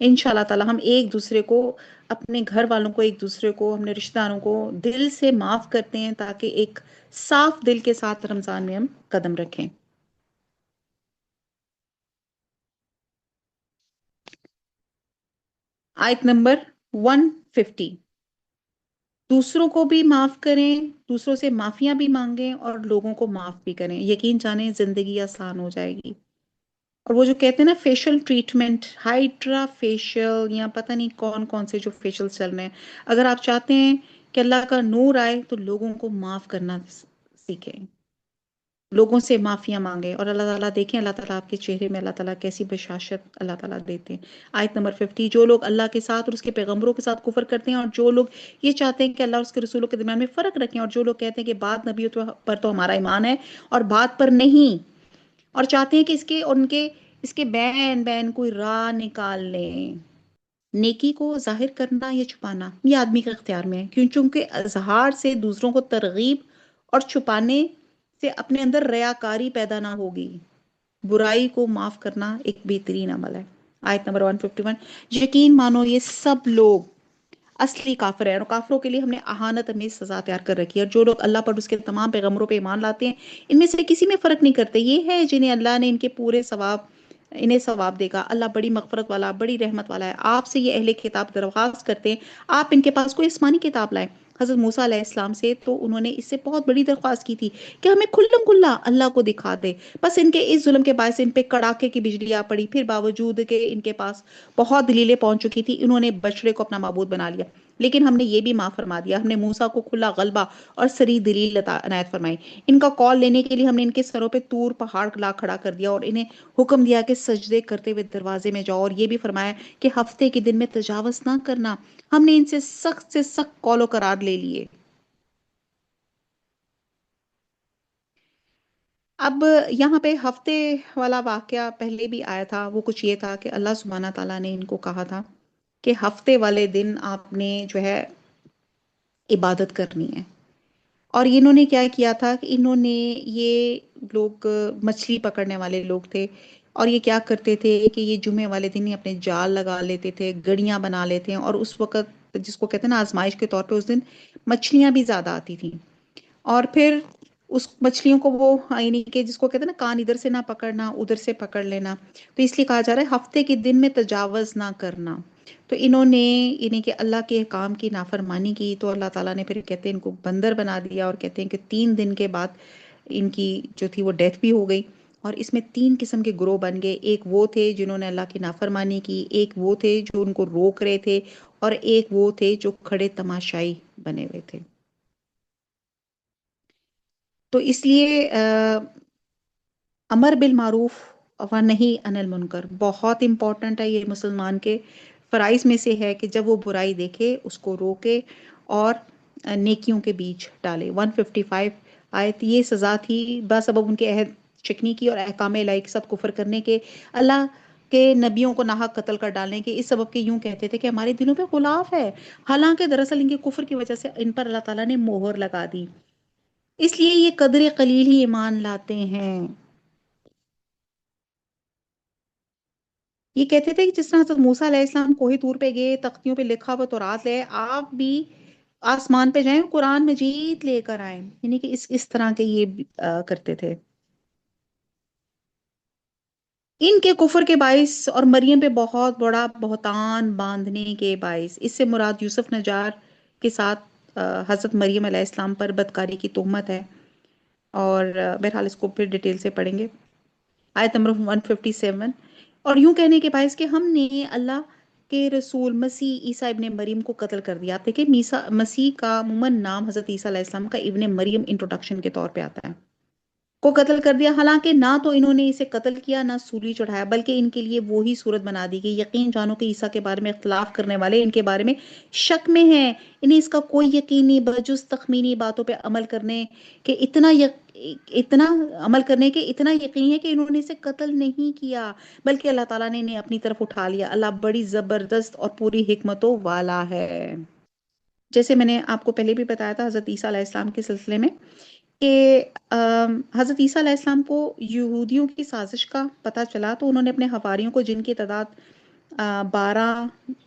انشاءاللہ تعالی ہم ایک دوسرے کو، اپنے گھر والوں کو، ایک دوسرے کو، اپنے رشتہ داروں کو دل سے معاف کرتے ہیں تاکہ ایک صاف دل کے ساتھ رمضان میں ہم قدم رکھیں۔ آیت نمبر 150۔ دوسروں کو بھی معاف کریں، دوسروں سے معافیاں بھی مانگیں اور لوگوں کو معاف بھی کریں، یقین جانیں زندگی آسان ہو جائے گی۔ اور وہ جو کہتے ہیں نا فیشل ٹریٹمنٹ، ہائیڈرا فیشل یا پتہ نہیں کون کون سے جو فیشل چل رہے ہیں، اگر آپ چاہتے ہیں کہ اللہ کا نور آئے تو لوگوں کو معاف کرنا سیکھیں، لوگوں سے معافیاں مانگیں، اور اللہ تعالیٰ دیکھیں، اللہ تعالیٰ آپ کے چہرے میں اللہ تعالیٰ کیسی بشاشت اللہ تعالیٰ دیتے ہیں۔ آیت نمبر 50، جو لوگ اللہ کے ساتھ اور اس کے پیغمبروں کے ساتھ کفر کرتے ہیں، اور جو لوگ یہ چاہتے ہیں کہ اللہ اور اس کے رسولوں کے درمیان میں فرق رکھیں، اور جو لوگ کہتے ہیں کہ بعد نبیوں پر تو ہمارا ایمان ہے اور بعد پر نہیں، اور چاہتے ہیں کہ اس کے بین بین کوئی راہ نکال لیں۔ نیکی کو ظاہر کرنا یا چھپانا یہ آدمی کے اختیار میں ہے، کیوں؟ چونکہ اظہار سے دوسروں کو ترغیب اور چھپانے سے اپنے اندر ریاکاری پیدا نہ ہوگی۔ برائی کو معاف کرنا ایک بہترین عمل ہے۔ آیت نمبر 151، یقین مانو یہ سب لوگ اصلی کافر ہیں، اور کافروں کے لیے ہم نے اہانت امیز سزا تیار کر رکھی ہے، اور جو لوگ اللہ پر اس کے تمام پیغمبروں پہ ایمان لاتے ہیں ان میں سے کسی میں فرق نہیں کرتے، یہ ہے جنہیں اللہ نے ان کے پورے ثواب انہیں ثواب دے گا۔ اللہ بڑی مغفرت والا، بڑی رحمت والا ہے۔ آپ سے یہ اہل کتاب درخواست کرتے ہیں آپ ان کے پاس کوئی آسمانی کتاب لائیں۔ حضرت موسیٰ علیہ السلام سے تو انہوں نے اس سے بہت بڑی درخواست کی تھی کہ ہمیں کھلم کھلا اللہ کو دکھا دے، بس ان کے اس ظلم کے باعث ان پہ کڑاکے کی بجلی آ پڑی، پھر باوجود کہ ان کے پاس بہت دلیلیں پہنچ چکی تھی انہوں نے بچڑے کو اپنا معبود بنا لیا، لیکن ہم نے یہ بھی معاف فرما دیا، ہم نے موسیٰ کو کھلا غلبہ اور صریح دلیل عنایت فرمائی۔ ان کا کال لینے کے لیے ہم نے ان کے سروں پہ طور پہاڑ لا کھڑا کر دیا، اور انہیں حکم دیا کہ سجدے کرتے ہوئے دروازے میں جاؤ، اور یہ بھی فرمایا کہ ہفتے کے دن میں تجاوز نہ کرنا۔ ہم نے ان سے سخت قول و قرار لے لیے۔ اب یہاں پہ ہفتے والا واقعہ پہلے بھی آیا تھا، وہ کچھ یہ تھا کہ اللہ سبحانہ تعالیٰ نے ان کو کہا تھا کہ ہفتے والے دن آپ نے جو ہے عبادت کرنی ہے، اور انہوں نے کیا کیا تھا کہ انہوں نے یہ لوگ مچھلی پکڑنے والے لوگ تھے، اور یہ کیا کرتے تھے کہ یہ جمعے والے دن ہی اپنے جال لگا لیتے تھے، گڑیاں بنا لیتے ہیں، اور اس وقت جس کو کہتے ہیں نا آزمائش کے طور پہ اس دن مچھلیاں بھی زیادہ آتی تھیں، اور پھر اس مچھلیوں کو وہ یعنی کہ جس کو کہتے ہیں نا کان ادھر سے نہ پکڑنا ادھر سے پکڑ لینا، تو اس لیے کہا جا رہا ہے ہفتے کے دن میں تجاوز نہ کرنا۔ تو انہوں نے یعنی کہ اللہ کے احکام کی نافرمانی کی، تو اللہ تعالیٰ نے پھر کہتے ہیں ان کو بندر بنا دیا، اور کہتے ہیں کہ 3 دن کے بعد ان کی جو تھی وہ ڈیتھ بھی ہو گئی، اور اس میں 3 قسم کے گروہ بن گئے، ایک وہ تھے جنہوں نے اللہ کی نافرمانی کی، ایک وہ تھے جو ان کو روک رہے تھے، اور ایک وہ تھے جو کھڑے تماشائی بنے ہوئے تھے۔ تو اس لیے امر بالمعروف و نہی عن المنکر بہت امپورٹنٹ ہے، یہ مسلمان کے فرائض میں سے ہے کہ جب وہ برائی دیکھے اس کو روکے اور نیکیوں کے بیچ ڈالے۔ 155 آیت، یہ سزا تھی بسبب ان کے عہد شکنی کی اور احکام الہی کے ساتھ کفر کرنے کے، اللہ کے نبیوں کو ناحق قتل کر ڈالنے کے، اس سبب کے یوں کہتے تھے کہ ہمارے دلوں پہ غلاف ہے، حالانکہ دراصل ان کے کفر کی وجہ سے ان پر اللہ تعالیٰ نے مہر لگا دی، اس لیے یہ قدر قلیل ہی ایمان لاتے ہیں۔ یہ کہتے تھے کہ جس طرح حضرت موسیٰ علیہ السلام کوہ طور پہ گئے، تختیوں پہ لکھا ہوا تورات لے، آپ بھی آسمان پہ جائیں قرآن مجید لے کر آئیں، یعنی کہ اس طرح کے یہ کرتے تھے۔ ان کے کفر کے باعث اور مریم پہ بہت بڑا بہتان باندھنے کے باعث، اس سے مراد یوسف نجار کے ساتھ حضرت مریم علیہ السلام پر بدکاری کی تہمت ہے، اور بہرحال اس کو پھر ڈیٹیل سے پڑھیں گے۔ آیت نمبر 157، اور یوں کہنے کے باعث کہ ہم نے اللہ کے رسول مسیح عیسیٰ ابن مریم کو قتل کر دیا۔ آپ دیکھیں مسیح کا عموماً نام حضرت عیسیٰ علیہ السلام کا ابن مریم انٹروڈکشن کے طور پہ آتا ہے، کو قتل کر دیا، حالانکہ نہ تو انہوں نے اسے قتل کیا نہ سولی چڑھایا، بلکہ ان کے لیے وہی صورت بنا دی گئی۔ یقین جانو کہ عیسیٰ کے بارے میں اختلاف کرنے والے ان کے بارے میں شک میں ہیں، انہیں اس کا کوئی یقین نہیں بجز تخمینی باتوں پہ عمل کرنے کہ اتنا عمل کرنے کے اتنا یقین ہے کہ انہوں نے اسے قتل نہیں کیا، بلکہ اللہ تعالیٰ نے انہیں اپنی طرف اٹھا لیا۔ اللہ بڑی زبردست اور پوری حکمتوں والا ہے۔ جیسے میں نے آپ کو پہلے بھی بتایا تھا حضرت عیسیٰ علیہ السلام کے سلسلے میں کہ حضرت عیسیٰ علیہ السلام کو یہودیوں کی سازش کا پتہ چلا، تو انہوں نے اپنے حواریوں کو، جن کی تعداد 12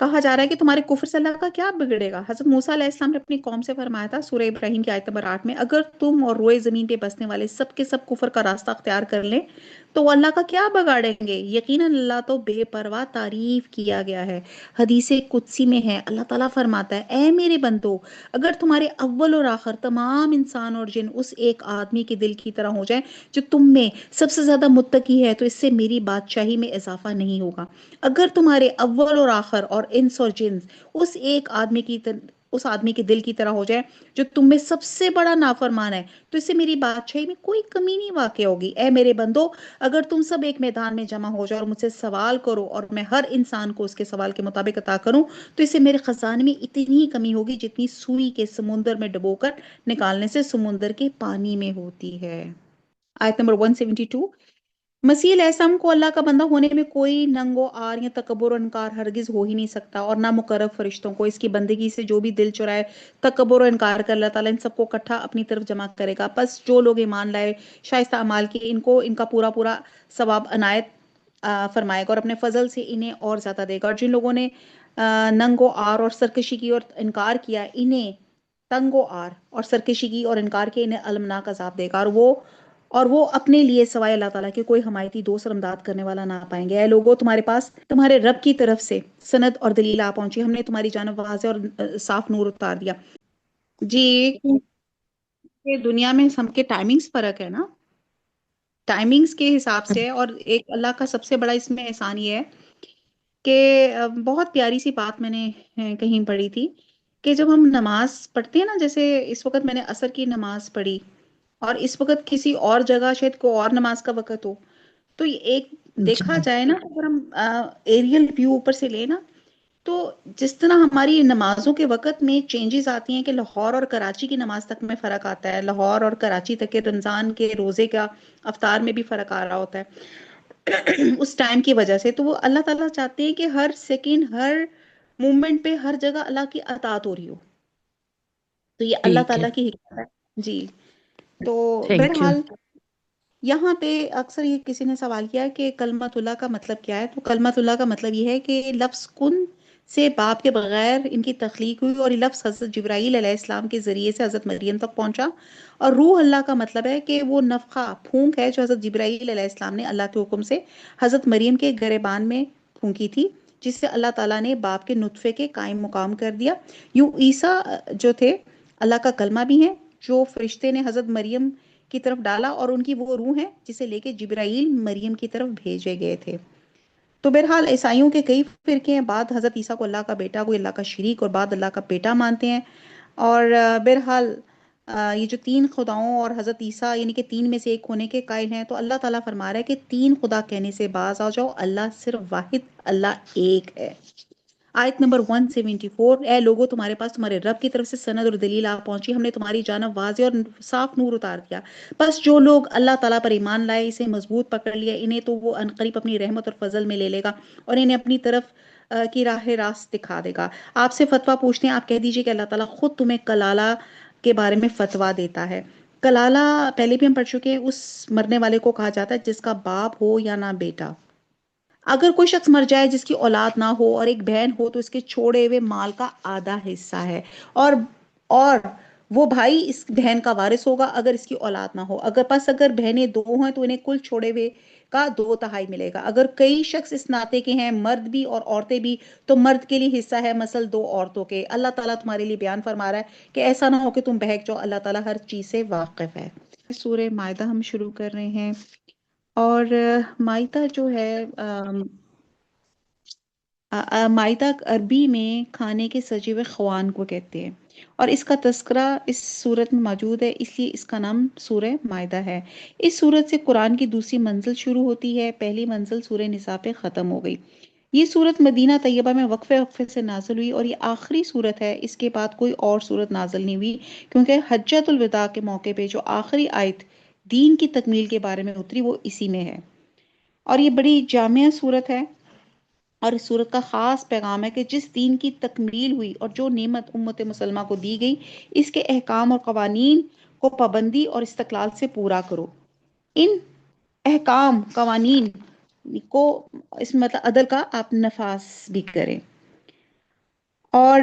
کہا جا رہا ہے کہ تمہارے کفر سے اللہ کا کیا بگڑے گا. حضرت موسیٰ علیہ السلام نے اپنی قوم سے فرمایا تھا سورہ ابراہیم کی آیت نمبر 8 میں، اگر تم اور روئے زمین پہ بسنے والے سب کے سب کفر کا راستہ اختیار کر لیں تو وہ اللہ کا کیا بگاڑیں گے. یقیناً اللہ تو بے پرواہ تعریف کیا گیا ہے. حدیث قدسی میں ہے، اللہ تعالیٰ فرماتا ہے اے میرے بندو، اگر تمہارے اول اور آخر تمام انسان اور جن اس ایک آدمی کے دل کی طرح ہو جائیں جو تم میں سب سے زیادہ متقی ہے، تو اس سے میری بادشاہی میں اضافہ نہیں ہوگا. اگر تمہارے اول اور آخر اور انس اور جنس اس آدمی کے دل کی طرح ہو جائے جو تم میں سب سے بڑا نافرمان ہے، تو اس سے میری بادشاہی میں کوئی کمی نہیں واقع ہوگی. اے میرے بندو، اگر تم سب ایک میدان میں جمع ہو جاؤ اور مجھ سے سوال کرو اور میں ہر انسان کو اس کے سوال کے مطابق عطا کروں، تو اس سے میرے خزانے میں اتنی ہی کمی ہوگی جتنی سوئی کے سمندر میں ڈبو کر نکالنے سے سمندر کے پانی میں ہوتی ہے. آیت نمبر 172. مسیح علیہ السلام کو اللہ کا بندہ ہونے میں کوئی ننگ و آر یا تکبر و انکار ہرگز ہو ہی نہیں سکتا، اور نہ مقرب فرشتوں کو. اس کی بندگی سے جو بھی دل چرائے، تکبر و انکار کر، اللہ تعالیٰ ان سب کو اکٹھا اپنی طرف جمع کرے گا. پس جو لوگ ایمان لائے، شائستہ اعمال کی، ان کا پورا پورا ثواب عنایت فرمائے گا اور اپنے فضل سے انہیں اور زیادہ دے گا. اور جن لوگوں نے ننگ و آر اور سرکشی کی اور انکار کیا، انہیں تنگ و آر اور سرکشی کی اور انکار کے انہیں المناک عذاب دے گا، اور وہ اپنے لیے سوائے اللہ تعالیٰ کے کوئی حمایتی دوست اور امداد کرنے والا نہ پائیں گے. اے لوگوں، تمہارے پاس تمہارے رب کی طرف سے سند اور دلیل آ پہنچی، ہم نے تمہاری جانب واضح اور صاف نور اتار دیا. جی، کہ دنیا میں سب کے ٹائمنگز فرق ہے نا، ٹائمنگز کے حساب سے. اور ایک اللہ کا سب سے بڑا اس میں احسان یہ ہے کہ بہت پیاری سی بات میں نے کہیں پڑھی تھی کہ جب ہم نماز پڑھتے ہیں نا، جیسے اس وقت میں نے عصر کی نماز پڑھی اور اس وقت کسی اور جگہ شاید کوئی اور نماز کا وقت ہو، تو یہ ایک جی دیکھا جائے نا، اگر ہم ایریل ویو اوپر سے لیں نا، تو جس طرح ہماری نمازوں کے وقت میں چینجز آتی ہیں کہ لاہور اور کراچی کی نماز تک میں فرق آتا ہے، لاہور اور کراچی تک کے رمضان کے روزے کا افطار میں بھی فرق آ رہا ہوتا ہے اس ٹائم کی وجہ سے. تو وہ اللہ تعالیٰ چاہتے ہیں کہ ہر سیکنڈ، ہر مومنٹ پہ، ہر جگہ اللہ کی اطاعت ہو رہی ہو. تو یہ اللہ ٹھیک ہے، تعالیٰ کی حکمت ہے. جی. تو تھینک یو. بہرحال یہاں پہ اکثر یہ کسی نے سوال کیا کہ کلمت اللہ کا مطلب کیا ہے. تو کلمت اللہ کا مطلب یہ ہے کہ لفظ کن سے باپ کے بغیر ان کی تخلیق ہوئی، اور یہ لفظ حضرت جبرائیل علیہ السلام کے ذریعے سے حضرت مریم تک پہنچا. اور روح اللہ کا مطلب ہے کہ وہ نفخہ، پھونک ہے جو حضرت جبرائیل علیہ السلام نے اللہ کے حکم سے حضرت مریم کے گریبان میں پھونکی تھی، جس سے اللہ تعالیٰ نے باپ کے نطفے کے قائم مقام کر دیا. یوں عیسیٰ جو تھے اللہ کا کلمہ بھی ہیں، جو فرشتے نے حضرت مریم کی طرف ڈالا، اور ان کی وہ روح ہے جسے لے کے جبرائیل مریم کی طرف بھیجے گئے تھے. تو بہرحال عیسائیوں کے کئی فرقے ہیں، بعد حضرت عیسیٰ کو اللہ کا بیٹا، کوئی اللہ کا شریک اور بعد اللہ کا بیٹا مانتے ہیں. اور بہرحال یہ جو تین خداؤں اور حضرت عیسیٰ یعنی کہ تین میں سے ایک ہونے کے قائل ہیں، تو اللہ تعالیٰ فرما رہا ہے کہ تین خدا کہنے سے باز آ جاؤ، اللہ صرف واحد، اللہ ایک ہے. آیت نمبر 174. اے لوگو، تمہارے پاس تمہارے رب کی طرف سے سند اور دلیل آ پہنچی، ہم نے تمہاری جانب واضح اور صاف نور اتار دیا. بس جو لوگ اللہ تعالیٰ پر ایمان لائے، اسے مضبوط پکڑ لیا، انہیں تو وہ عنقریب اپنی رحمت اور فضل میں لے لے گا اور انہیں اپنی طرف کی راہ راست دکھا دے گا. آپ سے فتویٰ پوچھتے ہیں، آپ کہہ دیجئے کہ اللہ تعالیٰ خود تمہیں کلالہ کے بارے میں فتویٰ دیتا ہے. کلالہ پہلے بھی ہم پڑھ چکے ہیں، اس مرنے والے کو کہا جاتا ہے جس کا باپ ہو یا نہ بیٹا. اگر کوئی شخص مر جائے جس کی اولاد نہ ہو اور ایک بہن ہو، تو اس کے چھوڑے ہوئے مال کا آدھا حصہ ہے، اور اور وہ بھائی اس بہن کا وارث ہوگا اگر اس کی اولاد نہ ہو. اگر بہنیں دو ہیں تو انہیں کل چھوڑے ہوئے کا 2/3 ملے گا. اگر کئی شخص اس ناطے کے ہیں، مرد بھی اور عورتیں بھی، تو مرد کے لیے حصہ ہے مثل 2 عورتوں کے. اللہ تعالیٰ تمہارے لیے بیان فرما رہا ہے کہ ایسا نہ ہو کہ تم بہک جاؤ، اللہ تعالیٰ ہر چیز سے واقف ہے. سورہ مائدہ ہم شروع کر رہے ہیں، اور مائدہ جو ہے مائدہ عربی میں کھانے کے سجے ہوئے خوان کو کہتے ہیں، اور اس کا تذکرہ اس سورت میں موجود ہے، اس لیے اس کا نام سورہ مائدہ ہے. اس سورت سے قرآن کی دوسری منزل شروع ہوتی ہے، پہلی منزل سورہ نساء پہ ختم ہو گئی. یہ سورت مدینہ طیبہ میں وقفے وقفے سے نازل ہوئی، اور یہ آخری سورت ہے. اس کے بعد کوئی اور سورت نازل نہیں ہوئی، کیونکہ حجۃ الوداع کے موقع پہ جو آخری آیت دین کی تکمیل کے بارے میں اتری، وہ اسی میں ہے. اور یہ بڑی جامع سورت ہے، اور اس صورت کا خاص پیغام ہے کہ جس دین کی تکمیل ہوئی اور جو نعمت امت مسلمہ کو دی گئی، اس کے احکام اور قوانین کو پابندی اور استقلال سے پورا کرو. ان احکام قوانین کو اس مطلب عدل کا آپ نفاذ بھی کریں. اور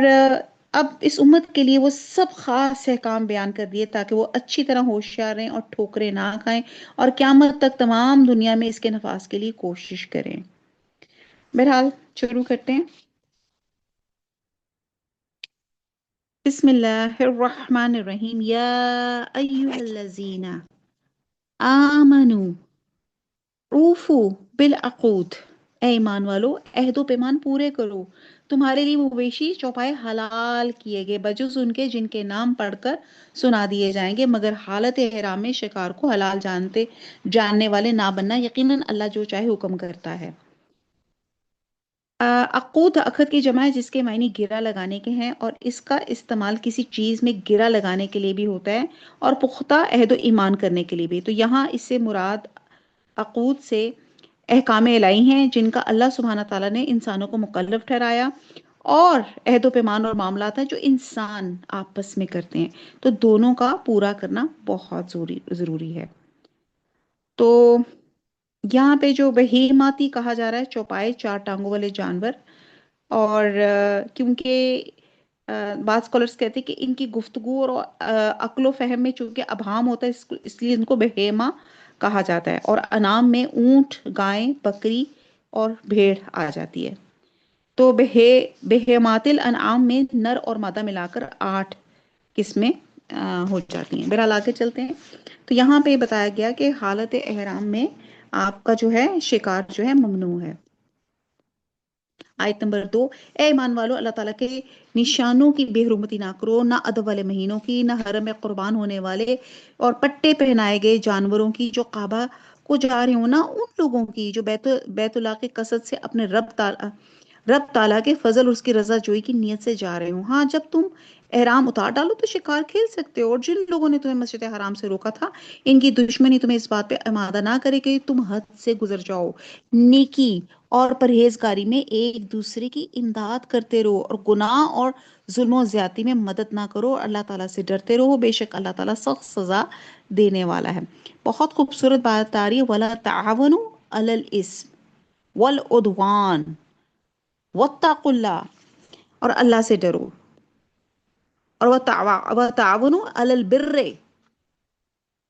اب اس امت کے لیے وہ سب خاص احکام بیان کر دیے تاکہ وہ اچھی طرح ہوشیار رہیں اور ٹھوکریں نہ کھائیں اور قیامت تک تمام دنیا میں اس کے نفاذ کے لیے کوشش کریں۔ بہرحال شروع کرتے ہیں۔ بسم اللہ الرحمن الرحیم، یا ایہا الذین آمنوا اوفو بالعقود، اے ایمان والو عہد و پیمان پورے کرو۔ تمہارے لیے مویشی چوپائے حلال کیے گئے بجز ان کے جن کے نام پڑھ کر سنا دیے جائیں گے، مگر حالت احرام میں شکار کو حلال جاننے والے نہ بننا، یقیناً اللہ جو چاہے حکم کرتا ہے۔ عقود عقد کی جمع ہے جس کے معنی گرہ لگانے کے ہیں، اور اس کا استعمال کسی چیز میں گرہ لگانے کے لیے بھی ہوتا ہے اور پختہ عہد و ایمان کرنے کے لیے بھی۔ تو یہاں اس سے مراد عقود سے احکام الہی ہیں جن کا اللہ سبحانہ تعالیٰ نے انسانوں کو مکلف ٹھہرایا، اور عہد و پیمان اور معاملات ہیں جو انسان آپس میں کرتے ہیں، تو دونوں کا پورا کرنا بہت ضروری ہے۔ تو یہاں پہ جو بہیماتی کہا جا رہا ہے چوپائے چار ٹانگوں والے جانور، اور کیونکہ بعض اسکالرس کہتے ہیں کہ ان کی گفتگو اور عقل و فہم میں چونکہ ابہام ہوتا ہے، اس لیے ان کو بہیما کہا جاتا ہے، اور انعام میں اونٹ، گائیں، بکری اور بھیڑ آ جاتی ہے۔ تو بہیمات الانعام میں نر اور مادہ ملا کر 8 قسمیں ہو جاتی ہیں۔ بہرحال آگے چلتے ہیں۔ تو یہاں پہ بتایا گیا کہ حالت احرام میں آپ کا جو ہے شکار جو ہے ممنوع ہے۔ آیت نمبر 2، اے ایمان والو اللہ تعالیٰ کے نشانوں کی بے حرمتی نہ کرو، نہ ادب والے مہینوں کی، نہ حرم میں قربان ہونے والے اور پٹے پہنائے گئے جانوروں کی جو کعبہ کو جا رہے ہوں، نہ ان لوگوں کی جو بیت اللہ کے قصد سے اپنے رب تعالیٰ کے فضل اور اس کی رضا جوئی کی نیت سے جا رہے ہوں۔ ہاں، جب تم احرام اتار ڈالو تو شکار کھیل سکتے ہو، اور جن لوگوں نے تمہیں مسجد حرام سے روکا تھا ان کی دشمنی تمہیں اس بات پہ آمادہ نہ کرے کہ تم حد سے گزر جاؤ۔ نیکی اور پرہیزگاری میں ایک دوسرے کی امداد کرتے رہو، اور گناہ اور ظلم و زیادتی میں مدد نہ کرو، اور اللہ تعالیٰ سے ڈرتے رہو، بے شک اللہ تعالیٰ سخت سزا دینے والا ہے۔ بہت خوبصورت بات آ رہی ہے، وَلَا تَعَاوَنُوا عَلَى الْإِثْمِ وَالْعُدْوَانِ وَاتَّقُوا اللَّهَ، اور اللہ سے ڈرو، اور وَتَعَاوَنُوا عَلَى الْبِرِّ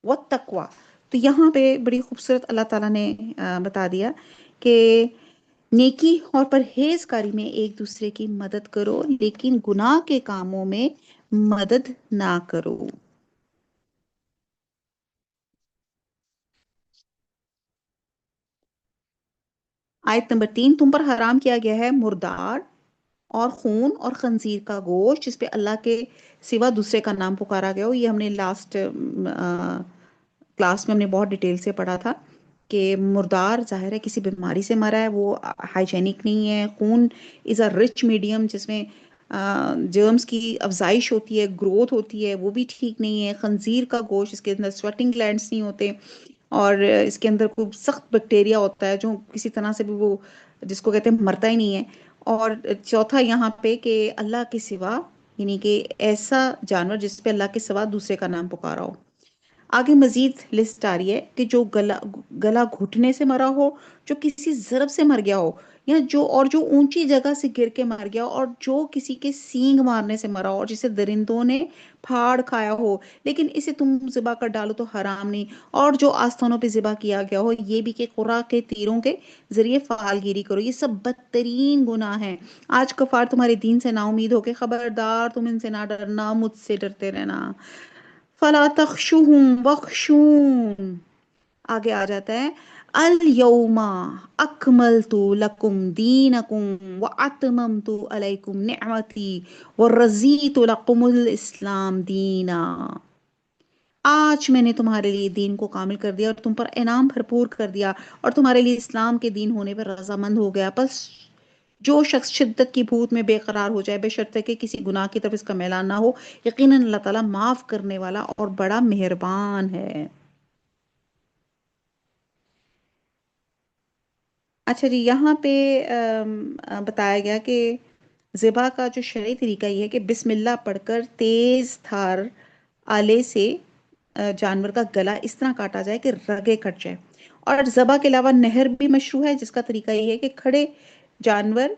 وَالتَّقْوَى۔ تو یہاں پہ بڑی خوبصورت اللہ تعالیٰ نے بتا دیا کہ نیکی اور پرہیزگاری میں ایک دوسرے کی مدد کرو، لیکن گناہ کے کاموں میں مدد نہ کرو۔ آیت نمبر 3، تم پر حرام کیا گیا ہے مردار اور خون اور خنزیر کا گوشت جس پہ اللہ کے سوا دوسرے کا نام پکارا گیا ہو۔ یہ ہم نے لاسٹ کلاس میں ہم نے بہت ڈیٹیل سے پڑھا تھا کہ مردار ظاہر ہے کسی بیماری سے مرا ہے، وہ ہائیجینک نہیں ہے۔ خون از اے رچ میڈیم جس میں جرمز کی افزائش ہوتی ہے، گروتھ ہوتی ہے، وہ بھی ٹھیک نہیں ہے۔ خنزیر کا گوشت، اس کے اندر سویٹنگ گلینڈز نہیں ہوتے، اور اس کے اندر کوئی سخت بیکٹیریا ہوتا ہے جو کسی طرح سے بھی وہ جس کو کہتے ہیں مرتا ہی نہیں ہے۔ اور چوتھا یہاں پہ کہ اللہ کے سوا، یعنی کہ ایسا جانور جس پہ اللہ کے سوا دوسرے کا نام پکارا ہو۔ آگے مزید لسٹ آ رہی ہے کہ جو گلا گھٹنے سے مرا ہو، جو کسی ضرب سے مر گیا ہو، یا جو اونچی جگہ سے گر کے مر گیا ہو، اور جو کسی کے سینگ مارنے سے مرا ہو، اور جسے درندوں نے پھاڑ کھایا ہو لیکن اسے تم ذبح کر ڈالو تو حرام نہیں، اور جو آستانوں پہ ذبح کیا گیا ہو، یہ بھی کہ قرا کے تیروں کے ذریعے فعال گیری کرو، یہ سب بدترین گناہ ہیں۔ آج کفار تمہارے دین سے نا امید ہو کے خبردار تم ان سے نہ ڈرنا، مجھ سے ڈرتے رہنا۔ فلا تخشوہم وخشون، آگے آ جاتا ہے الیوم اکملت لکم دینکم واتممت علیکم نعمتی ورضیت لکم الاسلام دینا۔ آج میں نے تمہارے لیے دین کو کامل کر دیا اور تم پر انعام بھرپور کر دیا، اور تمہارے لیے اسلام کے دین ہونے پر رضامند ہو گیا۔ بس جو شخص شدت کی بھوت میں بے قرار ہو جائے، بے شرط کہ کسی گناہ کی طرف اس کا میلان نہ ہو، یقیناً اللہ تعالیٰ معاف کرنے والا اور بڑا مہربان ہے۔ اچھا جی، یہاں پہ بتایا گیا کہ ذبح کا جو شرعی طریقہ یہ ہے کہ بسم اللہ پڑھ کر تیز دھار آلے سے جانور کا گلا اس طرح کاٹا جائے کہ رگیں کٹ جائے۔ اور ذبح کے علاوہ نہر بھی مشروع ہے جس کا طریقہ یہ ہے کہ کھڑے جانور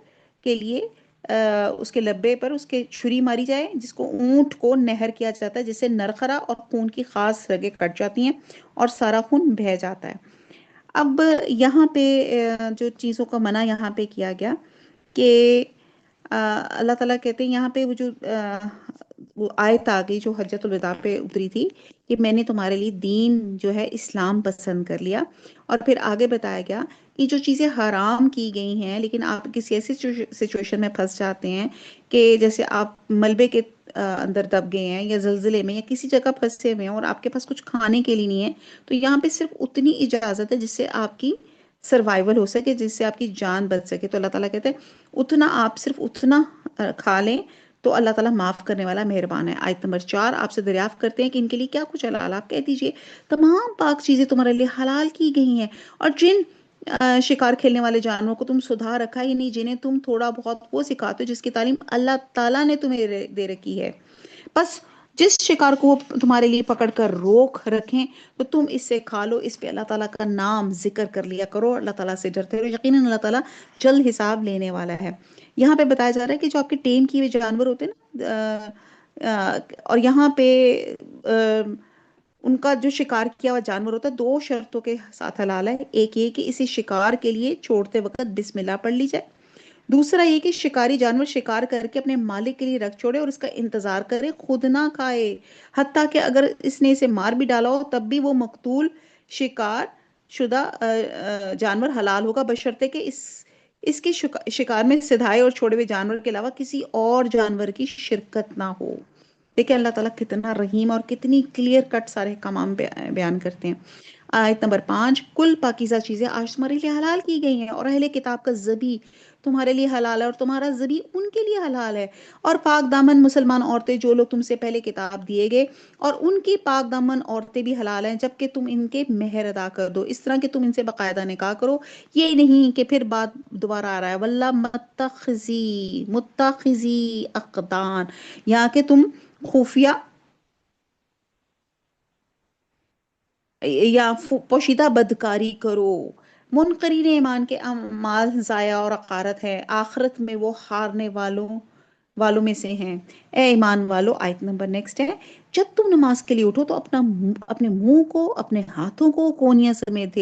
کے لیے اس کے لبے پر اس کے چھری ماری جائے، جس کو اونٹ کو نہر کیا جاتا ہے، جس سے نرخرا اور خون کی خاص رگیں کٹ جاتی ہیں اور سارا خون بہہ جاتا ہے۔ اب یہاں پہ جو چیزوں کا منع یہاں پہ کیا گیا کہ اللہ تعالیٰ کہتے ہیں یہاں پہ وہ جو وہ آیت آ گئی جو حجۃ الوداع پہ اتری تھی کہ میں نے تمہارے لیے دین جو ہے اسلام پسند کر لیا، اور پھر آگے بتایا گیا کہ جو چیزیں حرام کی گئی ہیں لیکن آپ کسی ایسی سچویشن میں پھنس جاتے ہیں کہ جیسے آپ ملبے کے اندر دب گئے ہیں یا زلزلے میں یا کسی جگہ پھنسے ہوئے ہیں اور آپ کے پاس کچھ کھانے کے لیے نہیں ہے، تو یہاں پہ صرف اتنی اجازت ہے جس سے آپ کی سروائیول ہو سکے، جس سے آپ کی جان بچ سکے۔ تو اللہ تعالیٰ کہتے ہیں اتنا آپ صرف اتنا کھا لیں تو اللہ تعالیٰ معاف کرنے والا مہربان ہے۔ آیت نمبر 4 آپ سے دریافت کرتے ہیں کہ ان کے لیے کیا کچھ حلال، آپ کہہ دیجئے تمام پاک چیزیں تمہارے لیے حلال کی گئی ہیں، اور جن شکار کھیلنے والے جانوروں کو تم سدھا رکھا ہی نہیں، جنہیں تم تھوڑا بہت وہ سکھاتے ہو جس کی تعلیم اللہ تعالیٰ نے تمہیں دے رکھی ہے، بس جس شکار کو وہ تمہارے لیے پکڑ کر روک رکھیں تو تم اس سے کھا لو، اس پہ اللہ تعالیٰ کا نام ذکر کر لیا کرو، اللہ تعالیٰ سے ڈرتے رہو، یقیناً اللہ تعالیٰ جلد حساب لینے والا ہے۔ یہاں پہ بتایا جا رہا ہے کہ جو آپ کے ٹیم کیے ہوئے جانور ہوتے ہیں نا، اور یہاں پہ ان کا جو شکار کیا ہوا جانور ہوتا ہے دو شرطوں کے ساتھ حلال ہے۔ ایک یہ کہ اسے شکار کے لیے چھوڑتے وقت بسم اللہ پڑھ لی جائے، دوسرا یہ کہ شکاری جانور شکار کر کے اپنے مالک کے لیے رکھ چھوڑے اور اس کا انتظار کرے، خود نہ کھائے، حتیٰ کہ اگر اس نے اسے مار بھی ڈالا ہو تب بھی وہ مقتول شکار شدہ جانور حلال ہوگا، بشرطے کہ اس کے شکار میں سدھائے اور چھوڑے ہوئے جانور کے علاوہ کسی اور جانور کی شرکت نہ ہو۔ دیکھیں اللہ تعالیٰ کتنا رحیم اور کتنی کلیئر کٹ سارے کمام بیان کرتے ہیں۔ آیت نمبر 5 کل پاکیزہ چیزیں آج تمہارے لیے حلال کی گئی ہیں، اور اہل کتاب کا ذبی تمہارے لیے حلال ہے اور تمہارا ذبی ان کے لیے حلال ہے، اور پاک دامن مسلمان عورتیں جو لوگ تم سے پہلے کتاب دیے گئے اور ان کی پاک دامن عورتیں بھی حلال ہیں جبکہ تم ان کے مہر ادا کر دو، اس طرح کہ تم ان سے باقاعدہ نکاح کرو، یہ نہیں کہ پھر بات دوبارہ آ رہا ہے واللہ متخذی اقدان، یہاں کہ تم خفیہ یا پوشیدہ بدکاری کرو، منکرین ایمان کے اعمال ضائع اور عقارت ہے، آخرت میں وہ ہارنے والوں میں سے ہیں۔ اے ایمان والو، آیت نمبر نیکسٹ ہے، جب تم نماز کے لیے اٹھو تو اپنے منہ کو اپنے ہاتھوں کو کونیاں سمیت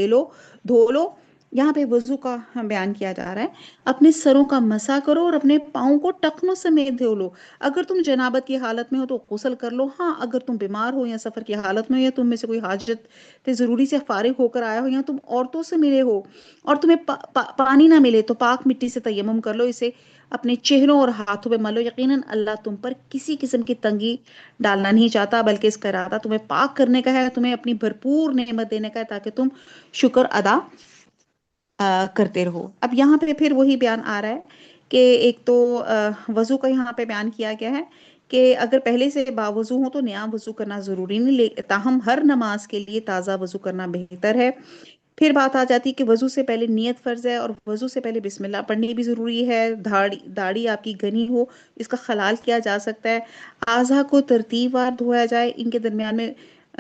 دھو لو، یہاں پہ وضو کا بیان کیا جا رہا ہے، اپنے سروں کا مسح کرو اور اپنے پاؤں کو ٹخنوں سمیت دھو لو، اگر تم جنابت کی حالت میں ہو تو غسل کر لو، ہاں اگر تم بیمار ہو یا سفر کی حالت میں ہو یا تم میں سے کوئی حاجت ضروری سے فارغ ہو کر آیا ہو یا تم عورتوں سے ملے ہو اور تمہیں پانی نہ ملے تو پاک مٹی سے تیمم کر لو، اسے اپنے چہروں اور ہاتھوں پہ ملو، یقیناً اللہ تم پر کسی قسم کی تنگی ڈالنا نہیں چاہتا بلکہ اس کا ارادہ تمہیں پاک کرنے کا ہے، تمہیں اپنی بھرپور نعمت دینے کا ہے تاکہ تم شکر ادا کرتے رہو۔ اب یہاں پہ پھر وہی بیان آ رہا ہے کہ ایک تو وضو کا یہاں پہ بیان کیا گیا ہے کہ اگر پہلے سے باوضو ہو تو نیا وضو کرنا ضروری نہیں، تاہم ہر نماز کے لیے تازہ وضو کرنا بہتر ہے۔ پھر بات آ جاتی ہے کہ وضو سے پہلے نیت فرض ہے اور وضو سے پہلے بسم اللہ پڑھنی بھی ضروری ہے، داڑھی آپ کی گھنی ہو اس کا خلال کیا جا سکتا ہے، اعضا کو ترتیب وار دھویا جائے، ان کے درمیان میں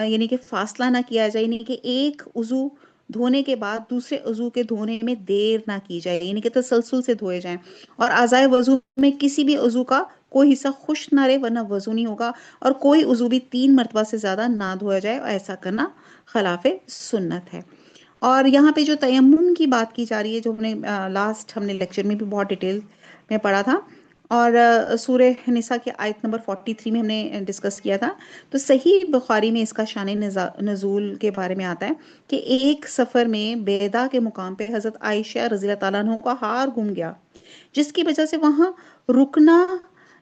یعنی کہ فاصلہ نہ کیا جائے، یعنی کہ ایک عضو دھونے کے بعد دوسرے عضو کے دھونے میں دیر نہ کی جائے، یعنی کہ تسلسل سے دھوئے جائیں، اور اعضائے وضو میں کسی بھی عضو کا کوئی حصہ خشک نہ رہے ورنہ وضو نہیں ہوگا، اور کوئی عضو بھی 3 مرتبہ سے زیادہ نہ دھویا جائے، اور ایسا کرنا خلاف سنت ہے۔ اور یہاں پہ جو تیمم کی بات کی جا رہی ہے جو ہم نے لیکچر میں بھی بہت ڈیٹیل میں پڑھا تھا، اور سورہ نساء کی آیت نمبر 43 میں ہم نے ڈسکس کیا تھا، تو صحیح بخاری میں اس کا شان نزول کے بارے میں آتا ہے کہ ایک سفر میں بیدا کے مقام پہ حضرت عائشہ رضی اللہ تعالیٰ عنہ کا ہار گم گیا، جس کی وجہ سے وہاں رکنا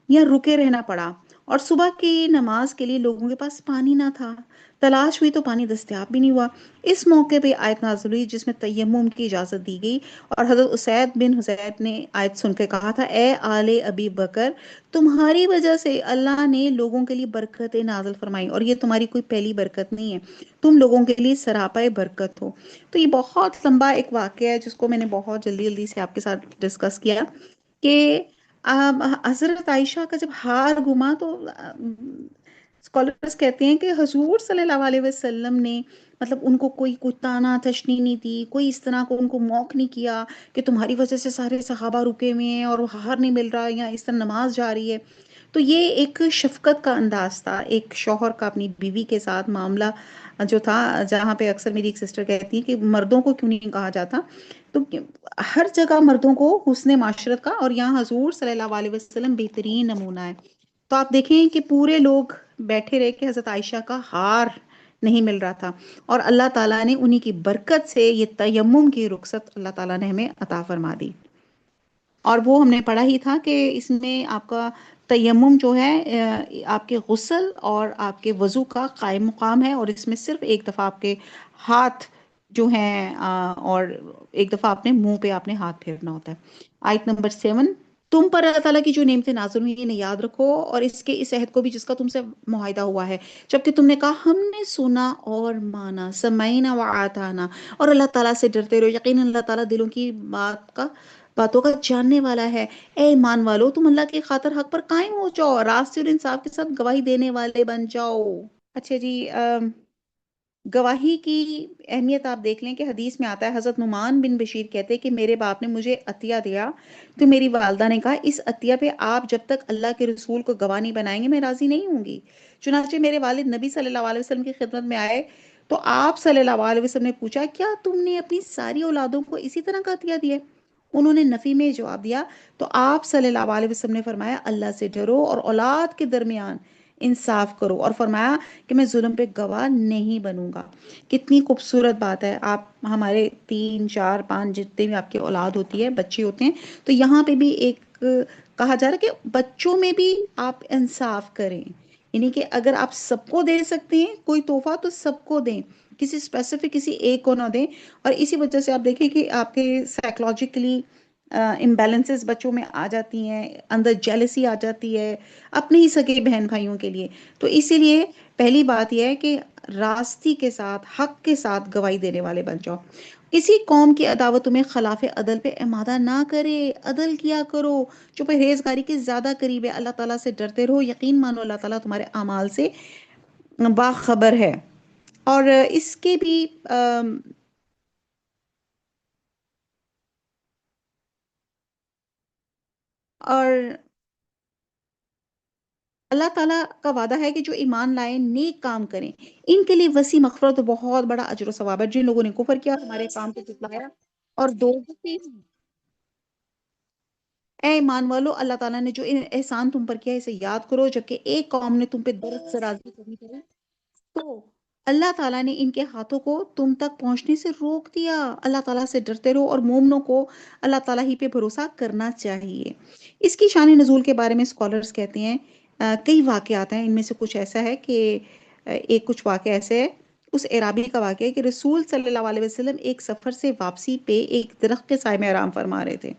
یا رکے رہنا پڑا، اور صبح کی نماز کے لیے لوگوں کے پاس پانی نہ تھا، تلاش ہوئی تو پانی دستیاب بھی نہیں ہوا، اس موقع پہ آیت نازل ہوئی جس میں تیمم کی اجازت دی گئی، اور حضرت اسید بن حضیر نے آیت سن کے کہا تھا اے آل ابی بکر، تمہاری وجہ سے اللہ نے لوگوں کے لیے برکتیں نازل فرمائی، اور یہ تمہاری کوئی پہلی برکت نہیں ہے، تم لوگوں کے لیے سراپا برکت ہو۔ تو یہ بہت لمبا ایک واقعہ ہے جس کو میں نے بہت جلدی جلدی سے آپ کے ساتھ ڈسکس کیا کہ حضرت عائشہ کا جب ہار گما تو اسکالرس کہتے ہیں کہ حضور صلی اللہ علیہ وسلم نے مطلب ان کو کوئی تانا تشنی نہیں دی، کوئی اس طرح کو ان کو موک نہیں کیا کہ تمہاری وجہ سے سارے صحابہ رکے ہوئے ہیں اور ہار نہیں مل رہا یا اس طرح نماز جا رہی ہے۔ تو یہ ایک شفقت کا انداز تھا ایک شوہر کا اپنی بیوی کے ساتھ معاملہ جو تھا، جہاں پہ اکثر میری ایک سسٹر کہتی ہیں کہ مردوں کو کیوں نہیں کہا جاتا، تو ہر جگہ مردوں کو حسن معاشرت کا، اور یہاں حضور صلی اللہ علیہ وسلم بہترین نمونہ ہے۔ تو آپ دیکھیں کہ پورے لوگ بیٹھے رہے کہ حضرت عائشہ کا ہار نہیں مل رہا تھا، اور اللہ تعالیٰ نے انہی کی برکت سے یہ تیمم کی رخصت اللہ تعالیٰ نے ہمیں عطا فرما دی۔ اور وہ ہم نے پڑھا ہی تھا کہ اس میں آپ کا تیمم جو ہے آپ کے غسل اور آپ کے وضو کا قائم مقام ہے، اور اس میں صرف ایک دفعہ آپ کے ہاتھ جو ہیں اور ایک دفعہ آپ نے منہ پہ آپ نے ہاتھ پھیرنا ہوتا ہے۔ آیت نمبر 7، تم پر اللہ تعالیٰ کی جو نعمتیں نازل ہوئی انہیں یاد رکھو، اور اس کے اس عہد کو بھی جس کا تم سے معاہدہ ہوا ہے، جبکہ تم نے کہا ہم نے سنا اور مانا، سمعنا وآطانا، اور اللہ تعالیٰ سے ڈرتے رہو، یقینا اللہ تعالیٰ دلوں کی باتوں کا جاننے والا ہے۔ اے ایمان والو، تم اللہ کی خاطر حق پر قائم ہو جاؤ، راستے اور انصاف کے ساتھ گواہی دینے والے بن جاؤ۔ اچھا جی، گواہی کی اہمیت آپ دیکھ لیں کہ حدیث میں آتا ہے، حضرت نعمان بن بشیر کہتے ہیں کہ میرے باپ نے مجھے عطیہ دیا، تو میری والدہ نے کہا اس عطیہ پہ آپ جب تک اللہ کے رسول کو گواہ نہیں بنائیں گے میں راضی نہیں ہوں گی۔ چنانچہ میرے والد نبی صلی اللہ علیہ وسلم کی خدمت میں آئے تو آپ صلی اللہ علیہ وسلم نے پوچھا کیا تم نے اپنی ساری اولادوں کو اسی طرح کا عطیہ دیا؟ انہوں نے نفی میں جواب دیا، تو آپ صلی اللہ علیہ وسلم نے فرمایا اللہ سے ڈرو اور اولاد کے درمیان انصاف کرو، اور فرمایا کہ میں ظلم پہ گواہ نہیں بنوں گا۔ کتنی خوبصورت بات ہے، آپ ہمارے 3 4 5 جتنے بھی آپ کی اولاد ہوتی ہے، بچے ہوتے ہیں، تو یہاں پہ بھی ایک کہا جا رہا ہے کہ بچوں میں بھی آپ انصاف کریں، یعنی کہ اگر آپ سب کو دے سکتے ہیں کوئی تحفہ تو سب کو دیں، کسی اسپیسیفک کسی ایک کو نہ دیں۔ اور اسی وجہ سے آپ دیکھیں کہ آپ کے سائیکولوجیکلی امبیلنسز بچوں میں آ جاتی ہیں، اندر جیلسی آ جاتی ہے اپنے ہی سگے بہن بھائیوں کے لیے۔ تو اسی لیے پہلی بات یہ ہے کہ راستی کے ساتھ حق کے ساتھ گواہی دینے والے بن جاؤ۔ اسی قوم کی عداوت تمہیں خلاف عدل پہ امادہ نہ کرے، عدل کیا کرو جو پرہیزگاری کے زیادہ قریب ہے، اللہ تعالیٰ سے ڈرتے رہو، یقین مانو اللہ تعالیٰ تمہارے اعمال سے باخبر ہے۔ اور اس کے بھی اور اللہ تعالیٰ کا وعدہ ہے کہ جو ایمان لائیں نیک کام کریں ان کے لیے وسیع مغفرت اور بہت بڑا اجر و ثواب ہے۔ جن لوگوں نے کفر کیا ہمارے کام کو جھٹلایا اور اے ایمان والو، اللہ تعالیٰ نے جو احسان تم پر کیا ہے اسے یاد کرو، جبکہ ایک قوم نے تم پہ درخت سے راضی کرنی کرے تو اللہ تعالیٰ نے ان کے ہاتھوں کو تم تک پہنچنے سے روک دیا۔ اللہ تعالیٰ سے ڈرتے رہو اور مومنوں کو اللہ تعالیٰ ہی پہ بھروسہ کرنا چاہیے۔ اس کی شان نزول کے بارے میں اسکالرز کہتے ہیں کئی واقعات ہیں، ان میں سے کچھ ایسا ہے کہ ایک کچھ واقعہ ایسے ہے، اس اعرابی کا واقعہ ہے کہ رسول صلی اللہ علیہ وسلم ایک سفر سے واپسی پہ ایک درخت کے سائے میں آرام فرما رہے تھے،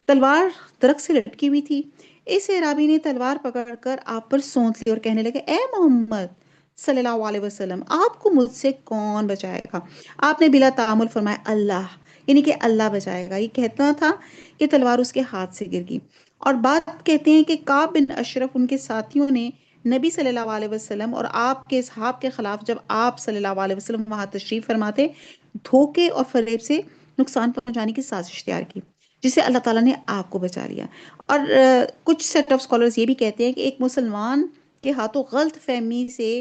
تلوار درخت سے لٹکی ہوئی تھی۔ اس اعرابی نے تلوار پکڑ کر آپ پر سونت لی اور کہنے لگے اے محمد صلی اللہ علیہ وسلم، آپ کو مجھ سے کون بچائے گا؟ آپ نے بلا تعامل فرمایا اللہ، یعنی کہ اللہ بچائے گا۔ یہ کہتا تھا کہ تلوار اس کے ہاتھ سے گر گئی۔ اور بات کہتے ہیں کہ کعب بن اشرف ان کے ساتھیوں نے نبی صلی اللہ علیہ وسلم اور آپ کے اصحاب کے خلاف جب آپ صلی اللہ علیہ وسلم وہاں تشریف فرماتے دھوکے اور فریب سے نقصان پہنچانے کی سازش تیار کی، جسے اللہ تعالیٰ نے آپ کو بچا لیا۔ اور کچھ سیٹ آف سکولرز یہ بھی کہتے ہیں کہ ایک مسلمان کے ہاتھوں غلط فہمی سے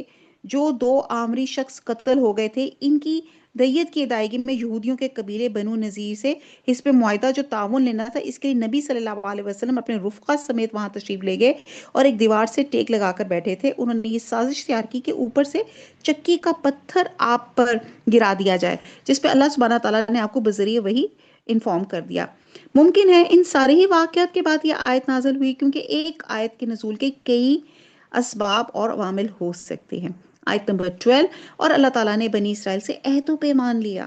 جو دو آمری شخص قتل ہو گئے تھے، ان کی دیت کی ادائیگی میں یہودیوں کے قبیلے بنو نذیر سے حزب معاہدہ جو تعاون لینا تھا، اس کے لیے نبی صلی اللہ علیہ وسلم اپنے رفقا سمیت وہاں تشریف لے گئے اور ایک دیوار سے ٹیک لگا کر بیٹھے تھے۔ انہوں نے یہ سازش تیار کی کہ اوپر سے چکی کا پتھر آپ پر گرا دیا جائے، جس پہ اللہ سبحانہ تعالیٰ نے آپ کو بذریعہ وہی انفارم کر دیا۔ ممکن ہے ان سارے ہی واقعات کے بعد یہ آیت نازل ہوئی، کیونکہ ایک آیت کے نزول کے کئی اسباب اور عوامل ہو سکتے ہیں۔ آیت نمبر 12، اور اللہ تعالیٰ نے بنی اسرائیل سے عہد و پیمان لیا۔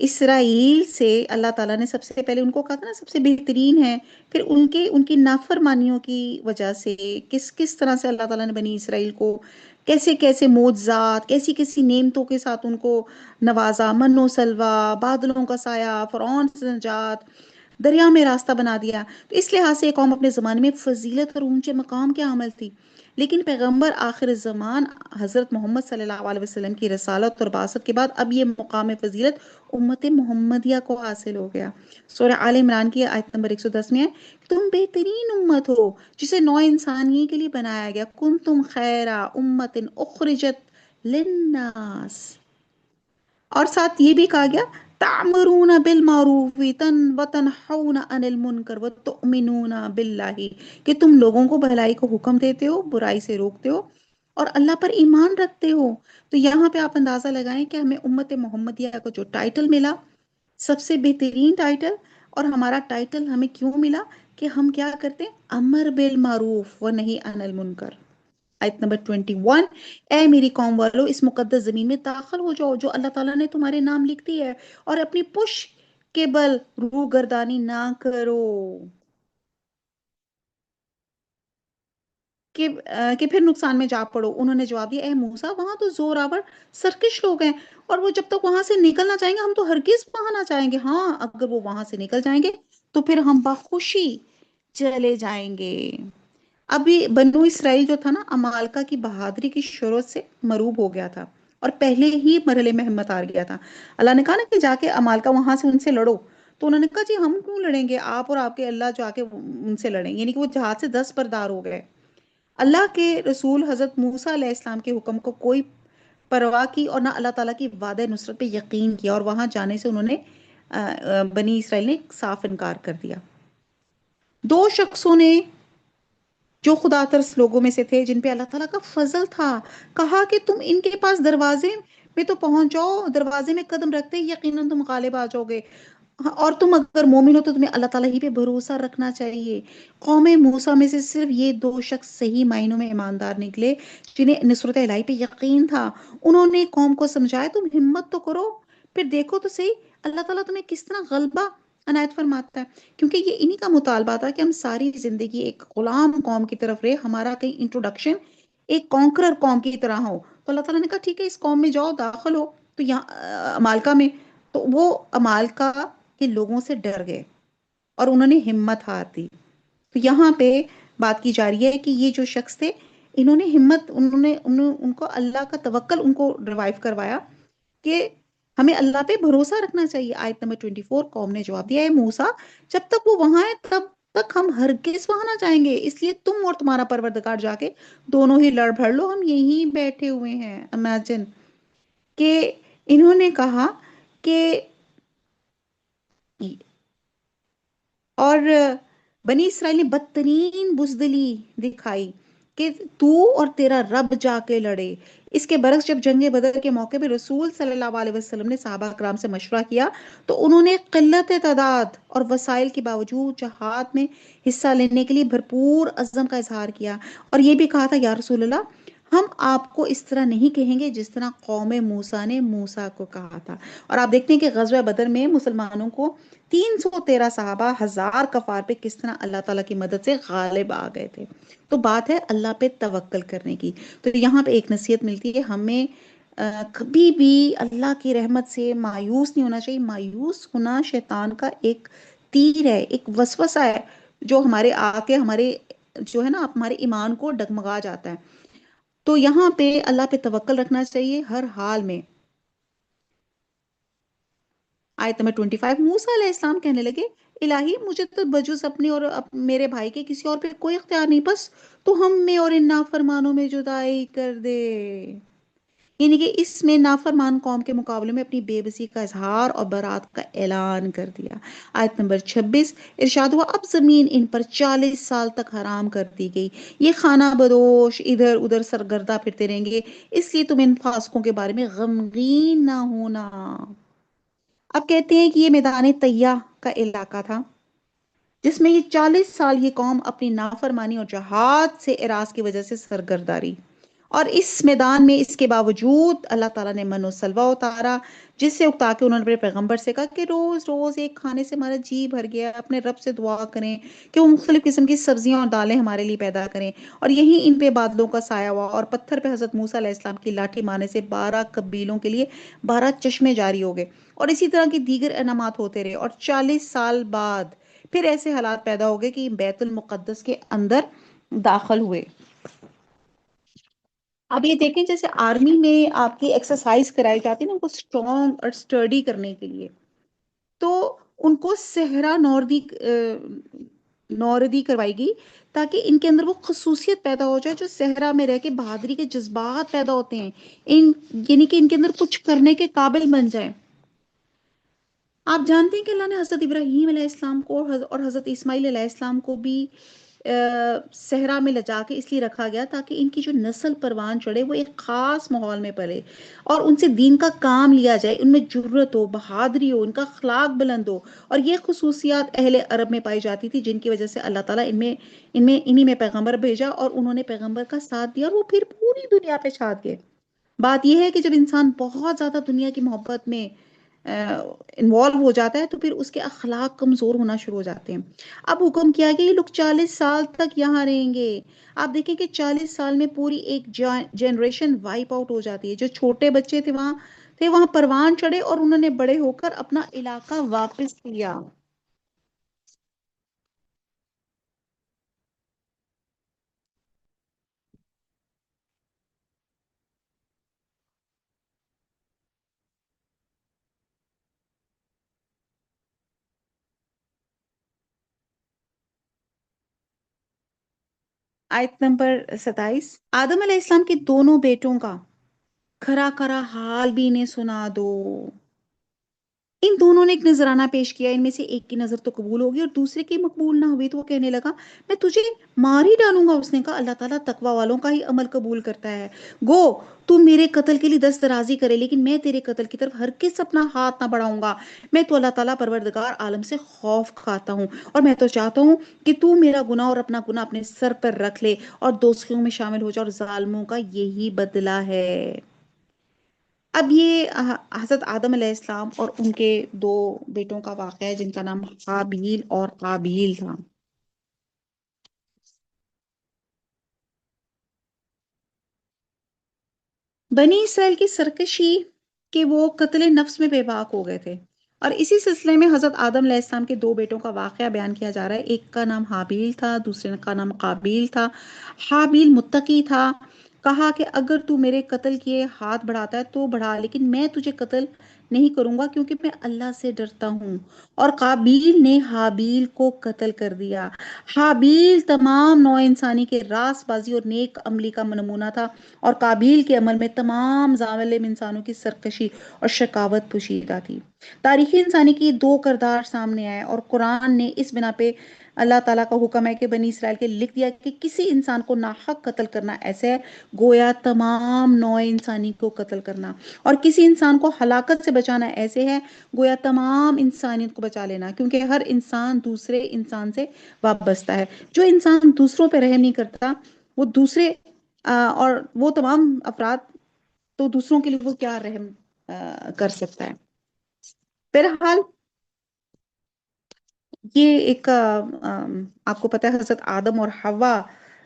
اسرائیل سے اللہ تعالیٰ نے سب سے پہلے ان کو کہا تھا نا سب سے بہترین ہے، پھر ان کی نافرمانیوں کی وجہ سے کس کس طرح سے اللہ تعالیٰ نے بنی اسرائیل کو کیسے کیسے معجزات، کیسی کیسی نعمتوں کے ساتھ ان کو نوازا، من و سلوا، بادلوں کا سایہ، فرعون سے نجات، دریا میں راستہ بنا دیا۔ تو اس لحاظ سے یہ قوم اپنے زمانے میں فضیلت اور اونچے مقام کے حامل تھی، لیکن پیغمبر آخر الزمان حضرت محمد صلی اللہ علیہ وسلم کی رسالت اور بعثت کے بعد اب یہ مقام فضیلت امت محمدیہ کو حاصل ہو گیا۔ سورہ آل عمران کی آیت نمبر 110 میں ہے، تم بہترین امت ہو جسے نوع انسانیے کے لیے بنایا گیا، کن تم خیرا امت اخرجت للناس، اور ساتھ یہ بھی کہا گیا تعمرون بالمعروف وتنہون عن المنکر وتؤمنون باللہ، کہ تم لوگوں کو بھلائی کو حکم دیتے ہو، برائی سے روکتے ہو، اور اللہ پر ایمان رکھتے ہو۔ تو یہاں پہ آپ اندازہ لگائیں کہ ہمیں امت محمدیہ کو جو ٹائٹل ملا، سب سے بہترین ٹائٹل، اور ہمارا ٹائٹل ہمیں کیوں ملا؟ کہ ہم کیا کرتے ہیں؟ امر بالمعروف و نہی عن المنکر۔ آیت نمبر 21، اے میری قوم والو اس مقدس زمین میں داخل ہو جاؤ جو اللہ تعالیٰ نے تمہارے نام لکھ دی ہے، اور اپنی پش کے بل روح گردانی نہ کرو، کہ پھر نقصان میں جا پڑو۔ انہوں نے جواب دیا، اے موسیٰ وہاں تو زور آور سرکش لوگ ہیں، اور وہ جب تک وہاں سے نکلنا چاہیں گے ہم تو ہرگز وہاں نہ جائیں گے، ہاں اگر وہ وہاں سے نکل جائیں گے تو پھر ہم بخوشی چلے جائیں گے۔ ابھی بنو اسرائیل جو تھا نا، امالکا کی بہادری کی شروع سے مروب ہو گیا تھا، اور پہلے ہی مرحلے میں ہمت ہار گیا تھا۔ اللہ نے کہا نا کہ جا کے امالکا وہاں سے ان سے لڑو، تو انہوں نے کہا جی ہم کیوں لڑیں گے، آپ اور آپ کے اللہ جا کے ان سے لڑیں، یعنی کہ وہ جہاد سے دست بردار ہو گئے۔ اللہ کے رسول حضرت موسیٰ علیہ السلام کے حکم کو کوئی پرواہ کی اور نہ اللہ تعالیٰ کی وعدہ نصرت پہ یقین کیا، اور وہاں جانے سے انہوں نے بنی اسرائیل نے صاف انکار کر دیا۔ دو شخصوں نے جو خدا ترس لوگوں میں سے تھے، جن پہ اللہ تعالیٰ کا فضل تھا، کہا کہ تم ان کے پاس دروازے میں تو پہنچ جاؤ، دروازے میں قدم رکھتے ہی یقیناً تم غالب آ جاؤ گے، اور تم اگر مومن ہو تو تمہیں اللہ تعالیٰ ہی پہ بھروسہ رکھنا چاہیے۔ قوم موسیٰ میں سے صرف یہ دو شخص صحیح معنوں میں ایماندار نکلے جنہیں نصرت الہی پہ یقین تھا۔ انہوں نے قوم کو سمجھایا تم ہمت تو کرو، پھر دیکھو تو صحیح اللہ تعالیٰ تمہیں کس طرح غلبہ عنایت فرماتا ہے، کیونکہ یہ انہی کا مطالبہ تھا کہ ہم ساری زندگی ایک غلام قوم کی طرف رہے، ہمارا کہیں انٹروڈکشن ایک کانکرر قوم کی طرح ہو۔ تو اللہ تعالیٰ نے کہا ٹھیک ہے اس قوم میں جاؤ، داخل ہو۔ تو یہاں امالکا میں، تو وہ امالکا کے لوگوں سے ڈر گئے اور انہوں نے ہمت ہار دی۔ تو یہاں پہ بات کی جا رہی ہے کہ یہ جو شخص تھے، انہوں نے ہمت، ان کو اللہ کا توکل ان کو ریوائیو کروایا کہ ہمیں اللہ پہ بھروسہ رکھنا چاہیے۔ آیت نمبر 24، قوم نے جواب دیا، اے موسیٰ جب تک وہ وہاں ہے تب تک ہم ہرگز وہاں نہ جائیں گے، اس لیے تم اور تمہارا پروردگار جا کے دونوں ہی لڑ بھڑ لو، ہم یہیں بیٹھے ہوئے ہیں۔ امیجن کہ انہوں نے کہا کہ، اور بنی اسرائیل نے بدترین بزدلی دکھائی کہ تو اور تیرا رب جا کے لڑے۔ اس کے برعکس جب جنگ بدر کے موقع پہ رسول صلی اللہ علیہ وسلم نے صحابہ کرام سے مشورہ کیا تو انہوں نے قلت تعداد اور وسائل کے باوجود جہاد میں حصہ لینے کے لیے بھرپور عزم کا اظہار کیا، اور یہ بھی کہا تھا یا رسول اللہ ہم آپ کو اس طرح نہیں کہیں گے جس طرح قوم موسیٰ نے موسیٰ کو کہا تھا۔ اور آپ دیکھتے ہیں کہ غزوہ بدر میں مسلمانوں کو 313 صحابہ ہزار کفار پہ کس طرح اللہ تعالیٰ کی مدد سے غالب آ گئے تھے۔ تو بات ہے اللہ پہ توکل کرنے کی۔ تو یہاں پہ ایک نصیحت ملتی ہے کہ ہمیں کبھی بھی اللہ کی رحمت سے مایوس نہیں ہونا چاہیے۔ مایوس ہونا شیطان کا ایک تیر ہے، ایک وسوسہ ہے جو ہمارے آ کے ہمارے جو ہے نا ہمارے ایمان کو ڈگمگا جاتا ہے۔ تو یہاں پہ اللہ پہ توکل رکھنا چاہیے ہر حال میں۔ آیت نمبر 25، موسیٰ علیہ السلام کہنے لگے الہی مجھے تو بجز اپنے اور میرے بھائی کے کسی اور پہ کوئی اختیار نہیں، بس تو ہم میں اور ان نافرمانوں میں جدائی کر دے، یعنی کہ اس میں نافرمان قوم کے مقابلے میں اپنی بے بسی کا اظہار اور برات کا اعلان کر دیا۔ آیت نمبر 26، ارشاد ہوا اب زمین ان پر 40 سال تک حرام کر دی گئی، یہ خانہ بدوش ادھر ادھر سرگردہ پھرتے رہیں گے، اس لیے تم ان فاسقوں کے بارے میں غمگین نہ ہونا۔ اب کہتے ہیں کہ یہ میدان طیہ کا علاقہ تھا جس میں یہ 40 سال یہ قوم اپنی نافرمانی اور جہاد سے اراض کی وجہ سے سرگردہ رہی، اور اس میدان میں اس کے باوجود اللہ تعالیٰ نے من و سلوہ اتارا، جس سے اکتا کے انہوں نے اپنے پیغمبر سے کہا کہ روز روز ایک کھانے سے ہمارا جی بھر گیا، اپنے رب سے دعا کریں کہ وہ مختلف قسم کی سبزیاں اور دالیں ہمارے لیے پیدا کریں۔ اور یہی ان پہ بادلوں کا سایہ ہوا، اور پتھر پہ حضرت موسیٰ علیہ السلام کی لاٹھی مارنے سے 12 قبیلوں کے لیے 12 چشمے جاری ہو گئے، اور اسی طرح کی دیگر انعامات ہوتے رہے، اور 40 سال بعد پھر ایسے حالات پیدا ہو گئے کہ بیت المقدس کے اندر داخل ہوئے۔ اب یہ دیکھیں جیسے آرمی میں آپ کی ایکسرسائز کرائی جاتی ہے نا، ان کو اسٹرانگ اور اسٹرڈی کرنے کے لیے، تو ان کو صحرا نوردی کروائی گئی، تاکہ ان کے اندر وہ خصوصیت پیدا ہو جائے جو صحرا میں رہ کے بہادری کے جذبات پیدا ہوتے ہیں، ان یعنی کہ ان کے اندر کچھ کرنے کے قابل بن جائے۔ آپ جانتے ہیں کہ اللہ نے حضرت ابراہیم علیہ السلام کو اور حضرت اسماعیل علیہ السلام کو بھی صحرا میں لجا کے اس لیے رکھا گیا تاکہ ان کی جو نسل پروان چڑھے وہ ایک خاص ماحول میں پلے، اور ان سے دین کا کام لیا جائے، ان میں جرت ہو، بہادری ہو، ان کا اخلاق بلند ہو۔ اور یہ خصوصیات اہل عرب میں پائی جاتی تھی، جن کی وجہ سے اللہ تعالیٰ انہی میں پیغمبر بھیجا، اور انہوں نے پیغمبر کا ساتھ دیا، اور وہ پھر پوری دنیا پہ چھا گئے۔ بات یہ ہے کہ جب انسان بہت زیادہ دنیا کی محبت میں انوالو ہو جاتا ہے تو پھر اس کے اخلاق کمزور ہونا شروع ہو جاتے ہیں۔ اب حکم کیا کہ یہ لوگ 40 سال تک یہاں رہیں گے۔ آپ دیکھیں کہ 40 سال میں پوری ایک جنریشن وائپ آؤٹ ہو جاتی ہے۔ جو چھوٹے بچے تھے وہاں پروان چڑھے، اور انہوں نے بڑے ہو کر اپنا علاقہ واپس لیا۔ آیت نمبر 27، آدم علیہ السلام کے دونوں بیٹوں کا کھرا کھرا حال بھی انہیں سنا دو۔ ان دونوں نے ایک نذرانہ پیش کیا، ان میں سے ایک کی نظر تو قبول ہوگی اور دوسرے کی مقبول نہ ہوئی، تو وہ کہنے لگا میں تجھے مار ہی ڈالوں گا۔ اس نے کہا اللہ تعالیٰ تقوی والوں کا ہی عمل قبول کرتا ہے، گو تو میرے قتل کے لیے دست درازی کرے، لیکن میں تیرے قتل کی طرف ہرگز اپنا ہاتھ نہ بڑھاؤں گا۔ میں تو اللہ تعالیٰ پروردگار عالم سے خوف کھاتا ہوں، اور میں تو چاہتا ہوں کہ تو میرا گناہ اور اپنا گناہ اپنے سر پر رکھ لے اور دوزخیوں میں شامل ہو جا، اور ظالموں کا یہی بدلہ ہے۔ اب یہ حضرت آدم علیہ السلام اور ان کے دو بیٹوں کا واقعہ ہے، جن کا نام حابیل اور قابیل تھا۔ بنی اسرائیل کی سرکشی کہ وہ قتل نفس میں بے باک ہو گئے تھے، اور اسی سلسلے میں حضرت آدم علیہ السلام کے دو بیٹوں کا واقعہ بیان کیا جا رہا ہے۔ ایک کا نام حابیل تھا، دوسرے کا نام قابیل تھا۔ حابیل متقی تھا، کہا کہ اگر تو میرے قتل کیے ہاتھ بڑھاتا ہے تو بڑھا، لیکن میں تجھے قتل نہیں کروں گا کیونکہ میں اللہ سے ڈرتا ہوں۔ اور قابیل نے حابیل کو قتل کر دیا۔ حابیل تمام نوع انسانی کے راست بازی اور نیک عملی کا نمونہ تھا، اور قابیل کے عمل میں تمام ظالم انسانوں کی سرکشی اور شقاوت پوشیدہ تھی۔ تاریخ انسانی کی دو کردار سامنے آئے، اور قرآن نے اس بنا پہ اللہ تعالیٰ کا حکم ہے کہ بنی اسرائیل کے لکھ دیا کہ کسی انسان کو ناحق قتل کرنا ایسے ہے گویا تمام نوع انسانی کو قتل کرنا، اور کسی انسان کو ہلاکت سے بچانا ایسے ہے گویا تمام انسانیت کو بچا لینا، کیونکہ ہر انسان دوسرے انسان سے وابستہ ہے۔ جو انسان دوسروں پہ رحم نہیں کرتا، وہ دوسرے اور وہ تمام افراد تو دوسروں کے لیے وہ کیا رحم کر سکتا ہے۔ بہرحال یہ ایک آپ کو پتا ہے حضرت آدم اور حوا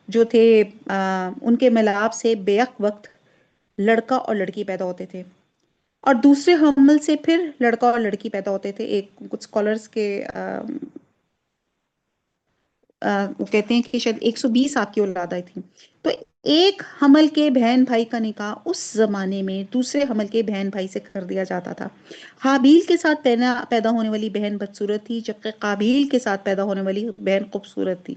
جو تھے، ان کے ملاپ سے بیک وقت لڑکا اور لڑکی پیدا ہوتے تھے، اور دوسرے حمل سے پھر لڑکا اور لڑکی پیدا ہوتے تھے۔ ایک کچھ اسکالرز کے وہ کہتے ہیں کہ شاید 120 آپ کی اولاد آئی تھی۔ تو ایک حمل کے بہن بھائی کا نکاح اس زمانے میں دوسرے حمل کے بہن بھائی سے کر دیا جاتا تھا۔ حابیل کے ساتھ پیدا ہونے والی بہن بدصورت تھی، جبکہ قابیل کے ساتھ پیدا ہونے والی بہن خوبصورت تھی۔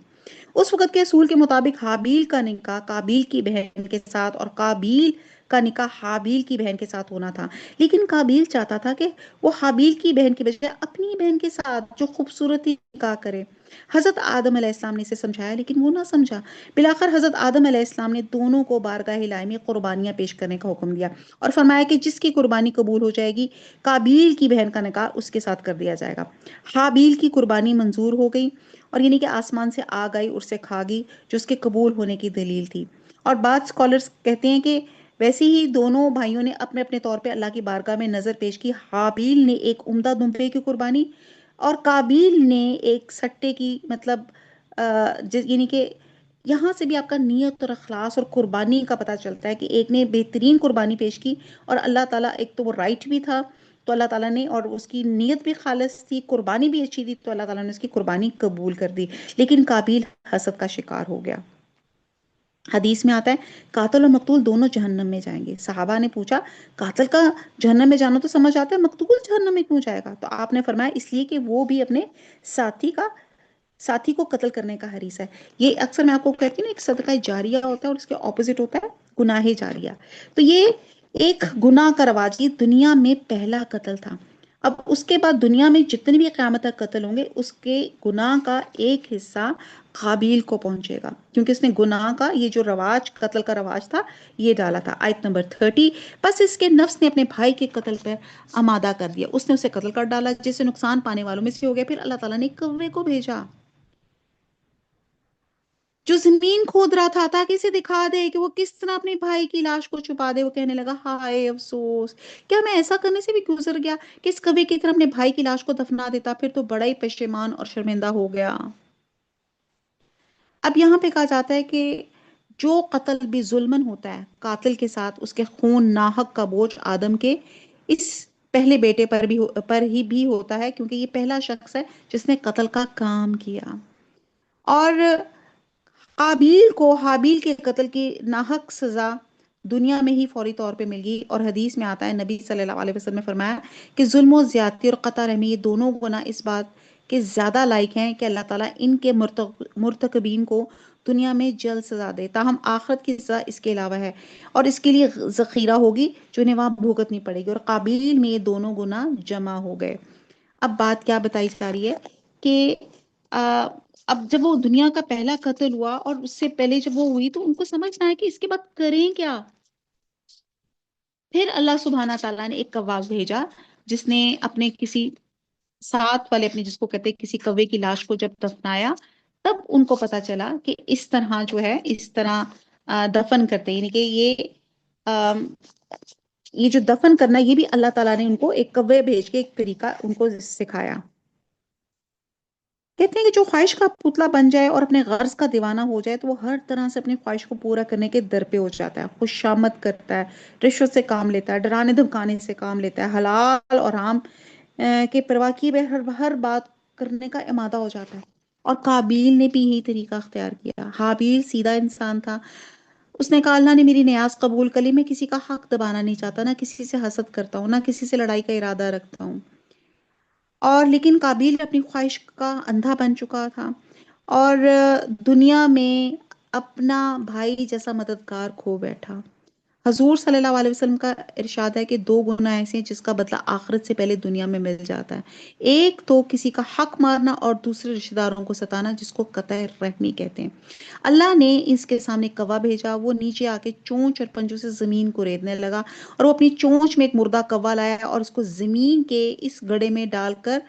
اس وقت کے اصول کے مطابق حابیل کا نکاح قابیل کی بہن کے ساتھ اور قابیل کا نکاح حابیل کی بہن کے ساتھ ہونا تھا، لیکن قابیل چاہتا تھا کہ وہ حابیل کی بہن کی بجائے اپنی بہن کے ساتھ جو خوبصورتی نکاح کرے۔ حضرت آدم علیہ السلام نے اسے سمجھایا، لیکن وہ نہ سمجھا۔ بالآخر حضرت آدم علیہ السلام نے دونوں کو بارگاہ الہی میں قربانیاں پیش کرنے کا حکم دیا، اور فرمایا کہ جس کی قربانی قبول ہو جائے گی قابیل کی بہن کا نکاح اس کے ساتھ کر دیا جائے گا۔ حابیل کی قربانی منظور ہو گئی، اور یعنی کہ آسمان سے آگ آئی اور اسے کھا گئی، جو اس کے قبول ہونے کی دلیل تھی۔ اور بعض اسکالرس کہتے ہیں کہ ویسے ہی دونوں بھائیوں نے اپنے اپنے طور پہ اللہ کی بارگاہ میں نظر پیش کی. حابیل نے ایک عمدہ دمبے کی قربانی، اور قابیل نے ایک سٹے کی، مطلب یعنی کہ یہاں سے بھی آپ کا نیت اور اخلاص اور قربانی کا پتہ چلتا ہے کہ ایک نے بہترین قربانی پیش کی، اور اللہ تعالیٰ، ایک تو وہ رائٹ بھی تھا تو اللہ تعالیٰ نے، اور اس کی نیت بھی خالص تھی، قربانی بھی اچھی تھی تو اللہ تعالیٰ نے اس کی قربانی قبول کر دی. لیکن قابیل حسد کا شکار ہو گیا. حدیث میں آتا ہے قاتل اور مقتول دونوں جہنم میں جائیں گے. صحابہ نے پوچھا قاتل کا جہنم میں جانا تو سمجھ آتا ہے، مقتول جہنم میں کیوں جائے گا؟ تو آپ نے فرمایا اس لیے کہ وہ بھی اپنے ساتھی کا ساتھی کو قتل کرنے کا حریص ہے. یہ اکثر میں آپ کو کہتی ہوں نا، ایک صدقہ جاریہ ہوتا ہے اور اس کے اپوزٹ ہوتا ہے گناہ جاریہ. تو یہ ایک گناہ کا رواج، یہ دنیا میں پہلا قتل تھا. اب اس کے بعد دنیا میں جتنے بھی قیامت تک قتل ہوں گے، اس کے گناہ کا ایک حصہ قابیل کو پہنچے گا، کیونکہ اس نے گناہ کا یہ جو رواج، قتل کا رواج تھا، یہ ڈالا تھا. آیت نمبر 30. بس اس کے نفس نے اپنے بھائی کے قتل پر آمادہ کر دیا، اس نے اسے قتل کر ڈالا، جس سے نقصان پانے والوں میں سے ہو گیا. پھر اللہ تعالیٰ نے کوے کو بھیجا جو زمین کھود رہا تھا تاکہ اسے دکھا دے کہ وہ کس طرح اپنے بھائی کی لاش کو چھپا دے. وہ کہنے لگا ہائے افسوس، کیا میں ایسا کرنے سے بھی گزر گیا کہ اس کوے کی طرح اپنے بھائی کی لاش کو دفنا دیتا، پھر تو بڑا ہی پشیمان اور شرمندہ ہو گیا. اب یہاں پہ کہا جاتا ہے کہ جو قتل بھی ظلمن ہوتا ہے، قاتل کے ساتھ اس کے خون ناحق کا بوجھ آدم کے اس پہلے بیٹے پر ہی بھی ہوتا ہے، کیونکہ یہ پہلا شخص ہے جس نے قتل کا کام کیا. اور قابیل کو حابیل کے قتل کی ناحق سزا دنیا میں ہی فوری طور پہ مل گئی. اور حدیث میں آتا ہے نبی صلی اللہ علیہ وسلم نے فرمایا کہ ظلم و زیادتی اور قطع رحمی یہ دونوں گناہ اس بات کے زیادہ لائق ہیں کہ اللہ تعالیٰ ان کے مرتکبین کو دنیا میں جلد سزا دے، تاہم آخرت کی سزا اس کے علاوہ ہے اور اس کے لیے ذخیرہ ہوگی جو انہیں وہاں بھگتنی پڑے گی. اور قابیل میں یہ دونوں گناہ جمع ہو گئے. اب بات کیا بتائی جا رہی ہے کہ اب جب وہ دنیا کا پہلا قتل ہوا اور اس سے پہلے جب وہ ہوئی تو ان کو سمجھ نہ آیا کہ اس کے بعد کریں کیا. پھر اللہ سبحانہ تعالیٰ نے ایک کواق بھیجا جس نے اپنے کسی ساتھ والے، اپنے جس کو کہتے ہیں کسی کوے کی لاش کو جب دفنایا، تب ان کو پتا چلا کہ اس طرح جو ہے، اس طرح دفن کرتے، یعنی کہ یہ جو دفن کرنا، یہ بھی اللہ تعالیٰ نے ان کو ایک کوے بھیج کے ایک طریقہ ان کو سکھایا. کہتے ہیں کہ جو خواہش کا پتلا بن جائے اور اپنے غرض کا دیوانہ ہو جائے تو وہ ہر طرح سے اپنی خواہش کو پورا کرنے کے در پہ ہو جاتا ہے. خوشامد کرتا ہے، رشوت سے کام لیتا ہے، ڈرانے دھمکانے سے کام لیتا ہے، حلال اور حرام کے پرواہ کیے بغیر ہر بات کرنے کا امادہ ہو جاتا ہے. اور قابیل نے بھی یہی طریقہ اختیار کیا. حابیل سیدھا انسان تھا، اس نے کہا اللہ نے میری نیاز قبول کر لی، میں کسی کا حق دبانا نہیں چاہتا، نہ کسی سے حسد کرتا ہوں، نہ کسی سے لڑائی کا ارادہ رکھتا ہوں. اور لیکن قابیل اپنی خواہش کا اندھا بن چکا تھا اور دنیا میں اپنا بھائی جیسا مددگار کھو بیٹھا. حضور صلی اللہ علیہ وسلم کا ارشاد ہے کہ دو گناہ ایسے ہیں جس کا بدلہ آخرت سے پہلے دنیا میں مل جاتا ہے. ایک تو کسی کا حق مارنا اور دوسرے رشتہ داروں کو ستانا، جس کو قطع رحمی کہتے ہیں. اللہ نے اس کے سامنے کوا بھیجا، وہ نیچے آ کے چونچ اور پنجوں سے زمین کو ریدنے لگا اور وہ اپنی چونچ میں ایک مردہ کوا لایا اور اس کو زمین کے اس گڑھے میں ڈال کر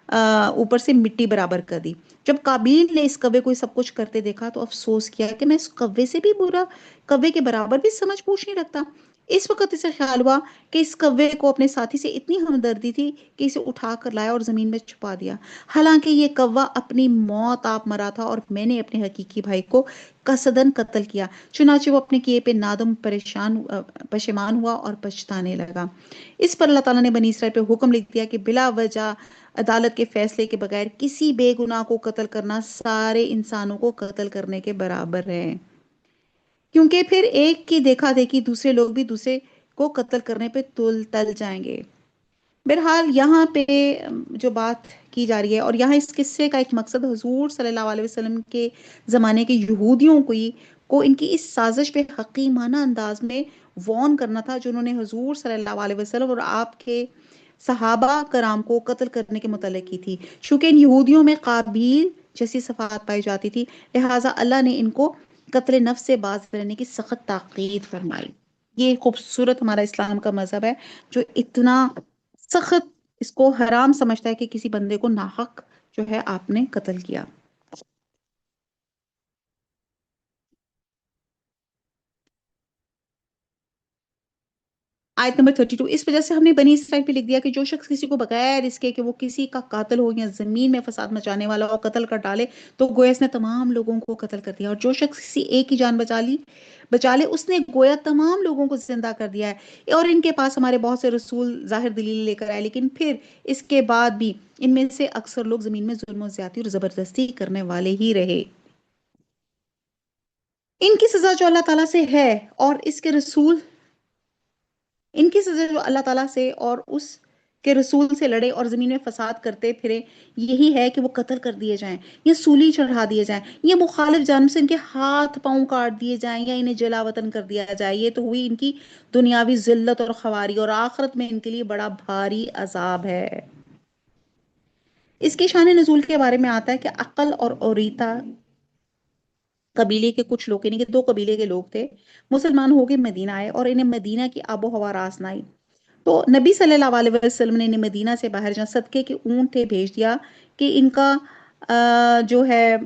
اوپر سے مٹی برابر کر دی. جب قابیل نے اس کوے کو سب کچھ کرتے دیکھا تو افسوس کیا کہ میں اس کوے سے بھی برا، کوے کے برابر بھی سمجھ بوجھ نہیں رکھتا. اس وقت اسے خیال ہوا کہ اس کوے کو اپنے ساتھی سے اتنی ہمدردی تھی کہ اسے اٹھا کر لایا اور زمین میں چھپا دیا، حالانکہ یہ کوا اپنی موت آپ مرا تھا اور میں نے اپنے حقیقی بھائی کو قصدن قتل کیا. چنانچہ وہ اپنے کیے پہ نادم پشیمان ہوا اور پچھتانے لگا. اس پر اللہ تعالیٰ نے بنی اسرائیل پہ حکم لکھ دیا کہ بلا وجہ عدالت کے فیصلے کے بغیر کسی بے گناہ کو قتل کرنا سارے انسانوں کو قتل کرنے کے برابر ہے، کیونکہ پھر ایک کی دیکھا دیکھی دوسرے لوگ بھی دوسرے کو قتل کرنے پہ تل جائیں گے. بہرحال یہاں پہ جو بات کی جا رہی ہے، اور یہاں اس قصے کا ایک مقصد حضور صلی اللہ علیہ وسلم کے زمانے کے یہودیوں کو ان کی اس سازش پہ حکیمانہ انداز میں وارن کرنا تھا، جنہوں نے حضور صلی اللہ علیہ وسلم اور آپ کے صحابہ کرام کو قتل کرنے کے متعلق کی تھی. چونکہ ان یہودیوں میں قابیل جیسی صفات پائی جاتی تھی، لہٰذا اللہ نے ان کو قتل نفس سے باز رہنے کی سخت تاکید فرمائی. یہ خوبصورت ہمارا اسلام کا مذہب ہے جو اتنا سخت اس کو حرام سمجھتا ہے کہ کسی بندے کو ناحق جو ہے آپ نے قتل کیا. آیت نمبر 32، اس وجہ سے ہم نے بنی اسرائیل پہ لکھ دیا کہ جو شخص کسی کو بغیر اس کے کہ وہ کسی کا قاتل ہو یا زمین میں فساد مچانے والا ہو قتل کر ڈالے تو گویا اس نے تمام لوگوں کو قتل کر دیا، اور جو شخص کسی ایک کی جان بچا لے اس نے گویا تمام لوگوں کو زندہ کر دیا ہے۔ اور ان کے پاس ہمارے بہت سے رسول ظاہر دلیل لے کر آئے، لیکن پھر اس کے بعد بھی ان میں سے اکثر لوگ زمین میں ظلم و زیادتی اور زبردستی کرنے والے ہی رہے۔ ان کی سزا جو اللہ تعالیٰ سے ہے اور اس کے رسول ان کی سزا جو اللہ تعالیٰ سے اور اس کے رسول سے لڑے اور زمین میں فساد کرتے پھرے یہی ہے کہ وہ قتل کر دیے جائیں یا سولی چڑھا دیے جائیں یا مخالف جانب سے ان کے ہاتھ پاؤں کاٹ دیے جائیں یا انہیں جلا وطن کر دیا جائے۔ یہ تو ہوئی ان کی دنیاوی ذلت اور خواری، اور آخرت میں ان کے لیے بڑا بھاری عذاب ہے۔ اس کی شان نزول کے بارے میں آتا ہے کہ عقل اور اوریتا قبیلے کے کچھ لوگ، یعنی کہ دو قبیلے کے لوگ تھے، مسلمان ہو کے مدینہ آئے اور انہیں مدینہ کی آب و ہوا راس نہ آئی، تو نبی صلی اللہ علیہ وسلم نے انہیں مدینہ سے باہر جہاں صدقے کے اونٹ تھے بھیج دیا کہ ان کا جو ہے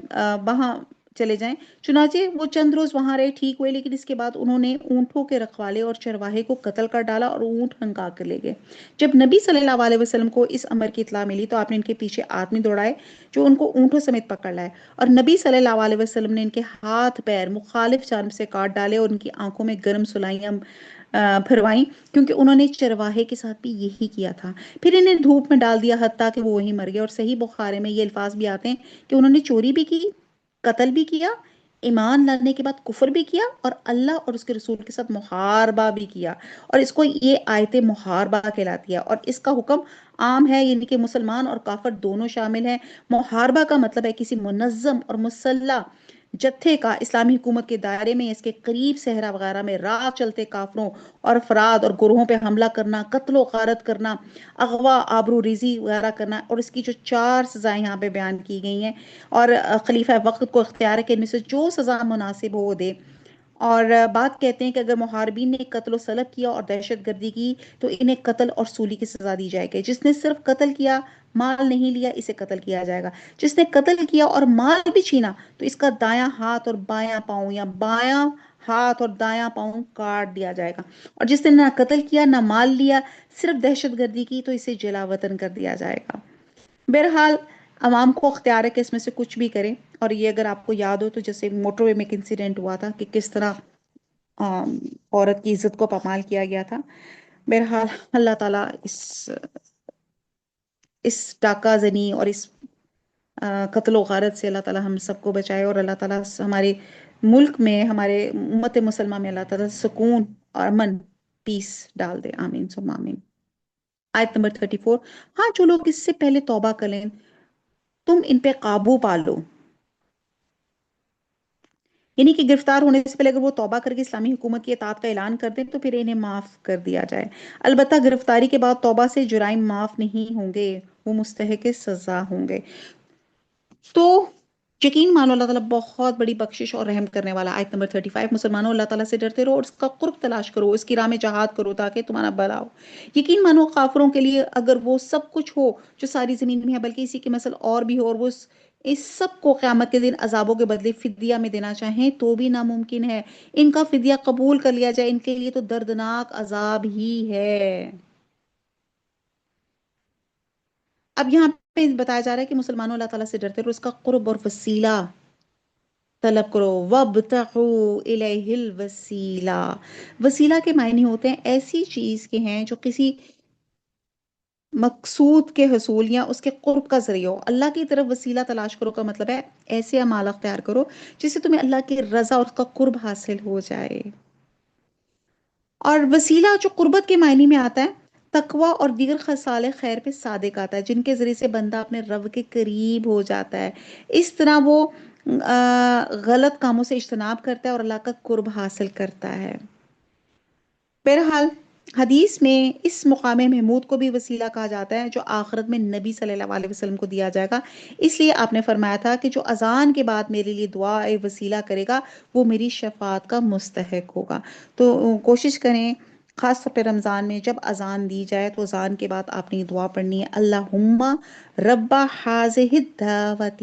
وہاں چلے جائیں۔ چنانچہ وہ چند روز وہاں رہے، ٹھیک ہوئے، لیکن اس کے بعد انہوں نے اونٹوں کے رکھوالے اور چرواہے کو قتل کر ڈالا اور اونٹ ہنکا کر لے گئے۔ جب نبی صلی اللہ علیہ وسلم کو اس امر کی اطلاع ملی تو آپ نے ان کے پیچھے آدمی دوڑائے جو ان کو اونٹوں سمیت پکڑ لائے، اور نبی صلی اللہ علیہ وسلم نے ان کے ہاتھ پیر مخالف جانب سے کاٹ ڈالے اور ان کی آنکھوں میں گرم سلائیاں پھروائیں، کیونکہ انہوں نے چرواہے کے ساتھ بھی یہی کیا تھا۔ پھر انہیں دھوپ میں ڈال دیا حتیٰ کہ وہ وہیں مر گئے۔ اور صحیح بخاری میں یہ الفاظ بھی آتے ہیں کہ انہوں نے چوری بھی کی، قتل بھی کیا، ایمان لانے کے بعد کفر بھی کیا، اور اللہ اور اس کے رسول کے ساتھ محاربہ بھی کیا، اور اس کو یہ آیت محاربہ کہلاتی ہے، اور اس کا حکم عام ہے، یعنی کہ مسلمان اور کافر دونوں شامل ہیں۔ محاربہ کا مطلب ہے کسی منظم اور مسلح جتھے کا اسلامی حکومت کے دائرے میں اس کے قریب صحرا وغیرہ میں راہ چلتے کافروں اور افراد اور گروہوں پہ حملہ کرنا، قتل و غارت کرنا، اغوا، آبرو ریزی وغیرہ کرنا، اور اس کی جو 4 سزائیں یہاں پہ بیان کی گئی ہیں، اور خلیفہ وقت کو اختیار ہے کہ ان میں سے جو سزا مناسب ہو وہ دے۔ اور بات کہتے ہیں کہ اگر محاربین نے قتل و سلب کیا اور دہشت گردی کی تو انہیں قتل اور سولی کی سزا دی جائے گی۔ جس نے صرف قتل کیا، مال نہیں لیا، اسے قتل کیا جائے گا۔ جس نے قتل کیا اور مال بھی چھینا تو اس کا دایاں ہاتھ اور بایاں پاؤں یا بایاں ہاتھ اور دایاں پاؤں کاٹ دیا جائے گا، اور جس نے نہ قتل کیا نہ مال لیا، صرف دہشت گردی کی، تو اسے جلا وطن کر دیا جائے گا۔ بہرحال عوام کو اختیار ہے کہ اس میں سے کچھ بھی کریں، اور یہ اگر آپ کو یاد ہو تو جیسے موٹر وے میں ایک انسیڈنٹ ہوا تھا کہ کس طرح عورت کی عزت کو پامال کیا گیا تھا۔ بہرحال اللہ تعالیٰ اس ڈاکہ زنی اور اس قتل و غارت سے اللہ تعالیٰ ہم سب کو بچائے، اور اللہ تعالیٰ ہمارے ملک میں، ہمارے امت مسلمہ میں اللہ تعالیٰ سکون اور امن، پیس ڈال دے، آمین ثم آمین۔ آیت نمبر 34، ہاں جو لوگ اس سے پہلے توبہ کر لیں تم ان پہ قابو پالو، یعنی کہ گرفتار ہونے سے پہلے اگر وہ توبہ کر کے اسلامی حکومت کی اطاعت کا اعلان کر دیں تو پھر انہیں معاف کر دیا جائے۔ البتہ گرفتاری کے بعد توبہ سے جرائم معاف نہیں ہوں گے، وہ مستحق سزا ہوں گے۔ تو یقین مانو اللہ تعالیٰ بہت بڑی بخشش اور رحم کرنے والا۔ آیت نمبر 35، مسلمانوں اللہ تعالیٰ سے ڈرتے رہو اور اس کا قرب تلاش کرو، اس کی راہ میں جہاد کرو تاکہ تمہارا بھلا ہو۔ یقین مانو کافروں کے لیے اگر وہ سب کچھ ہو جو ساری زمین میں ہے، بلکہ اسی کے مثل اور بھی ہو، اور وہ اس سب کو قیامت کے دن عذابوں کے بدلے فدیہ میں دینا چاہیں تو بھی ناممکن ہے۔ ان کا فدیہ قبول کر لیا جائے ان کے لیے تو دردناک عذاب ہی ہے۔ اب یہاں پہ بتایا جا رہا ہے کہ مسلمانوں اللہ تعالیٰ سے ڈرتے رہو، اس کا قرب اور وسیلہ طلب کرو، وَابْتَغُوا إِلَيْهِ الْوَسِيلَہ۔ وسیلہ کے معنی ہوتے ہیں ایسی چیز کے ہیں جو کسی مقصود کے حصول یا اس کے قرب کا ذریعہ ہو۔ اللہ کی طرف وسیلہ تلاش کرو کا مطلب ہے ایسے اعمال اختیار کرو جس سے تمہیں اللہ کی رضا اور اس کا قرب حاصل ہو جائے۔ اور وسیلہ جو قربت کے معنی میں آتا ہے، تقوی اور دیگر خصال خیر پہ صادق آتا ہے، جن کے ذریعے سے بندہ اپنے رب کے قریب ہو جاتا ہے۔ اس طرح وہ غلط کاموں سے اجتناب کرتا ہے اور اللہ کا قرب حاصل کرتا ہے۔ بہرحال حدیث میں اس مقام محمود کو بھی وسیلہ کہا جاتا ہے جو آخرت میں نبی صلی اللہ علیہ وسلم کو دیا جائے گا۔ اس لیے آپ نے فرمایا تھا کہ جو اذان کے بعد میرے لیے دعا وسیلہ کرے گا وہ میری شفاعت کا مستحق ہوگا۔ تو کوشش کریں خاص طور پہ رمضان میں جب اذان دی جائے تو اذان کے بعد آپ نے یہ دعا پڑھنی ہے، اللہم رب ہذہ الدعوۃ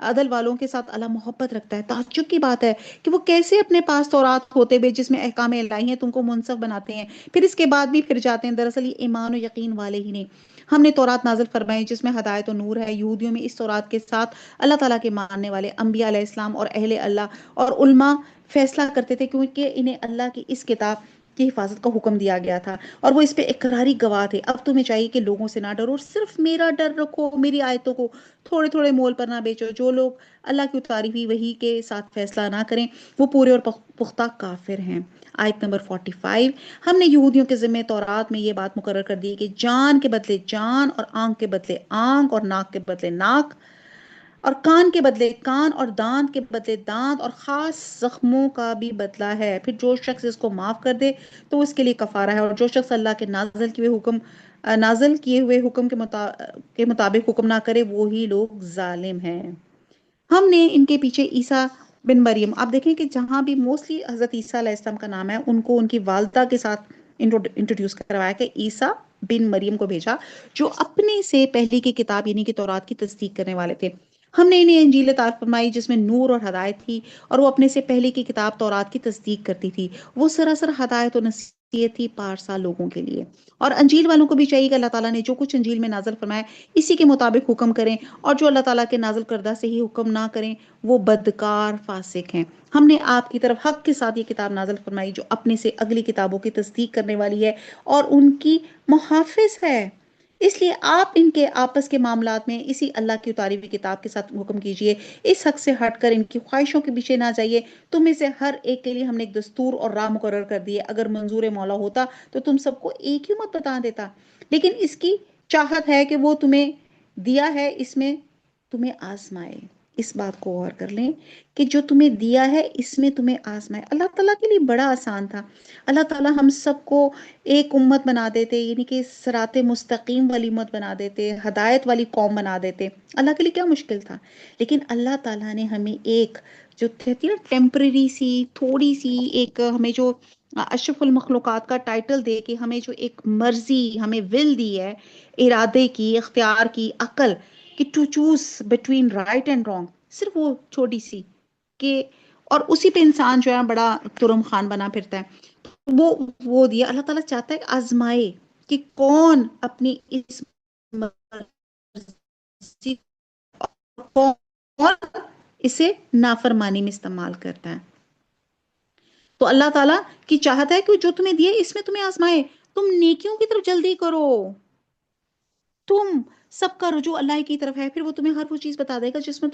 عدل والوں کے ساتھ اللہ محبت رکھتا ہے۔ تعجب کی بات ہے کہ وہ کیسے اپنے پاس تورات ہوتے ہوئے جس میں احکام الہی ہیں تم کو منصف بناتے ہیں، پھر اس کے بعد بھی پھر جاتے ہیں۔ دراصل یہ ایمان و یقین والے ہی نہیں، ہم نے تورات نازل فرمائی جس میں ہدایت و نور ہے۔ یہودیوں میں اس تورات کے ساتھ اللہ تعالیٰ کے ماننے والے انبیاء علیہ السلام اور اہل اللہ اور علماء فیصلہ کرتے تھے، کیونکہ انہیں اللہ کی اس کتاب کی حفاظت کا حکم دیا گیا تھا اور وہ اس پہ اقراری گواہ تھے۔ اب تمہیں چاہیے کہ لوگوں سے نہ ڈرو، صرف میرا ڈر رکھو، میری آیتوں کو تھوڑے تھوڑے مول پر نہ بیچو۔ جو لوگ اللہ کی اتاری ہوئی وحی کے ساتھ فیصلہ نہ کریں وہ پورے اور پختہ کافر ہیں۔ آیت نمبر 45، ہم نے یہودیوں کے ذمہ تورات میں یہ بات مقرر کر دی ہے کہ جان کے بدلے جان اور آنکھ کے بدلے آنکھ اور ناک کے بدلے ناک اور کان کے بدلے کان اور دانت کے بدلے دانت اور خاص زخموں کا بھی بدلہ ہے۔ پھر جو شخص اس کو معاف کر دے تو اس کے لیے کفارہ ہے، اور جو شخص اللہ کے نازل کیے ہوئے حکم کے مطابق حکم نہ کرے وہی لوگ ظالم ہیں۔ ہم نے ان کے پیچھے عیسیٰ بن مریم، آپ دیکھیں کہ جہاں بھی موسٹلی حضرت عیسیٰ علیہ السلام کا نام ہے ان کو ان کی والدہ کے ساتھ انٹروڈیوس کروایا کہ عیسیٰ بن مریم کو بھیجا جو اپنے سے پہلے کی کتاب یعنی کہ تورات کی تصدیق کرنے والے تھے۔ ہم نے انہیں انجیل عطا فرمائی جس میں نور اور ہدایت تھی، اور وہ اپنے سے پہلے کی کتاب تورات کی تصدیق کرتی تھی۔ وہ سراسر ہدایت و نصیحت تھی پارسا لوگوں کے لیے۔ اور انجیل والوں کو بھی چاہیے کہ اللہ تعالیٰ نے جو کچھ انجیل میں نازل فرمایا اسی کے مطابق حکم کریں، اور جو اللہ تعالیٰ کے نازل کردہ سے ہی حکم نہ کریں وہ بدکار فاسق ہیں۔ ہم نے آپ کی طرف حق کے ساتھ یہ کتاب نازل فرمائی جو اپنے سے اگلی کتابوں کی تصدیق کرنے والی ہے اور ان کی محافظ ہے، اس لیے آپ ان کے آپس کے معاملات میں اسی اللہ کی اتاری ہوئی کتاب کے ساتھ حکم کیجئے، اس حق سے ہٹ کر ان کی خواہشوں کے پیچھے نہ جائیے۔ تم میں سے ہر ایک کے لیے ہم نے ایک دستور اور راہ مقرر کر دی ہے، اگر منظور مولا ہوتا تو تم سب کو ایک ہی مت بتا دیتا، لیکن اس کی چاہت ہے کہ وہ تمہیں دیا ہے اس میں تمہیں آزمائے۔ اس بات کو غور کر لیں کہ جو تمہیں دیا ہے اس میں تمہیں آزمائے۔ اللہ تعالیٰ کے لیے بڑا آسان تھا، اللہ تعالیٰ ہم سب کو ایک امت بنا دیتے، یعنی کہ صراط مستقیم والی امت بنا دیتے، ہدایت والی قوم بنا دیتے، اللہ کے لیے کیا مشکل تھا؟ لیکن اللہ تعالیٰ نے ہمیں ایک جو کہتی ہے نا ٹیمپرری سی تھوڑی سی ایک ہمیں جو اشرف المخلوقات کا ٹائٹل دے کے ہمیں جو ایک مرضی ہمیں ول دی ہے، ارادے کی، اختیار کی، عقل کہ to choose between right and wrong, صرف وہ چھوٹی سی کہ اور اسی پہ انسان جو ہے بڑا ترم خان بنا پھرتا ہے۔ وہ دیا اللہ تعالیٰ چاہتا ہے کہ آزمائے کہ کون اپنی اس مرضی کون اسے نافرمانی میں استعمال کرتا ہے۔ تو اللہ تعالیٰ کی چاہت ہے کہ جو تمہیں دیے اس میں تمہیں آزمائے، تم نیکیوں کی طرف جلدی کرو، تم سب کا رجوع اللہ کی طرف ہے، پھر وہ تمہیں ہر وہ چیز بتا دے گا جس میں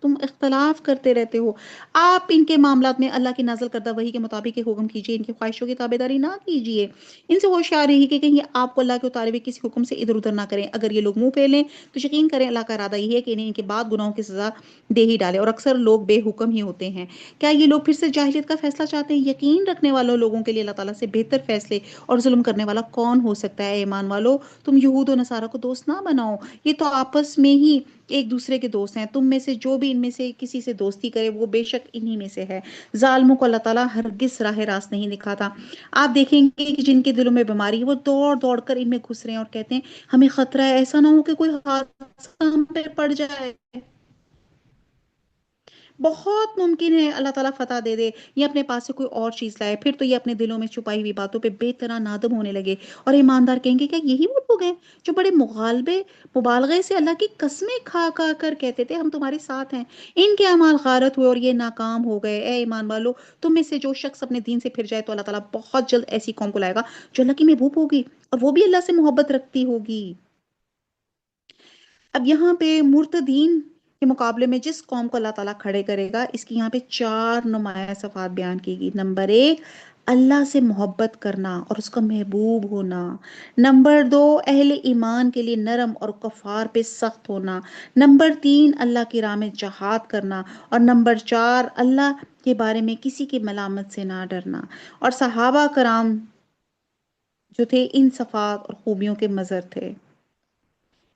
تم اختلاف کرتے رہتے ہو۔ آپ ان کے معاملات میں اللہ کی نازل کردہ وحی کے مطابق حکم کیجئے، ان کی خواہشوں کی تابعداری نہ کیجئے، ان سے ہوشیار رہی کہ کہیں آپ کو اللہ کے اتارے ہوئے کسی حکم سے ادھر ادھر نہ کریں۔ اگر یہ لوگ منہ پھیلیں تو یقین کریں اللہ کا ارادہ یہ ہے کہ انہیں ان کے بعد گناہوں کی سزا دے ہی ڈالے، اور اکثر لوگ بے حکم ہی ہوتے ہیں۔ کیا یہ لوگ پھر سے جاہلیت کا فیصلہ چاہتے ہیں؟ یقین رکھنے والوں لوگوں کے لیے اللہ تعالیٰ سے بہتر فیصلے اور ظلم کرنے والا کون ہو سکتا ہے؟ ایمان والو، تم یہود و نصارہ کو دوست نہ بناؤ، یہ تو آپس میں ہی ایک دوسرے کے دوست ہیں۔ تم میں سے جو بھی ان میں سے کسی سے دوستی کرے وہ بے شک انہی میں سے ہے۔ ظالموں کو اللہ تعالیٰ ہرگز راہ راست نہیں دکھاتا۔ آپ دیکھیں گے کہ جن کے دلوں میں بیماری ہے وہ دوڑ دوڑ کر ان میں گھس رہے ہیں اور کہتے ہیں ہمیں خطرہ ہے، ایسا نہ ہو کہ کوئی حادثہ ہم پہ پڑ جائے۔ بہت ممکن ہے اللہ تعالیٰ فتح دے دے، یہ اپنے پاس سے کوئی اور چیز لائے، پھر تو یہ اپنے دلوں میں چھپائی ہوئی باتوں پہ بے طرح نادم ہونے لگے، اور ایماندار کہیں گے کیا یہی وہ لوگ ہیں جو بڑے مبالغے سے اللہ کی قسمیں کھا کھا کر کہتے تھے ہم تمہارے ساتھ ہیں؟ ان کے اعمال غارت ہوئے اور یہ ناکام ہو گئے۔ اے ایمان والو، تم میں سے جو شخص اپنے دین سے پھر جائے تو اللہ تعالیٰ بہت جلد ایسی قوم کو لائے گا جو اللہ کی محبوب ہوگی اور وہ بھی اللہ سے محبت رکھتی ہوگی۔ اب یہاں پہ مرتدین کے مقابلے میں جس قوم کو اللہ تعالیٰ کھڑے کرے گا اس کی یہاں پہ 4 نمایاں صفات بیان کی گئی۔ نمبر 1، اللہ سے محبت کرنا اور اس کا محبوب ہونا۔ نمبر 2، اہل ایمان کے لیے نرم اور کفار پہ سخت ہونا۔ نمبر 3، اللہ کی راہ میں جہاد کرنا۔ اور نمبر 4، اللہ کے بارے میں کسی کی ملامت سے نہ ڈرنا۔ اور صحابہ کرام جو تھے ان صفات اور خوبیوں کے مظہر تھے،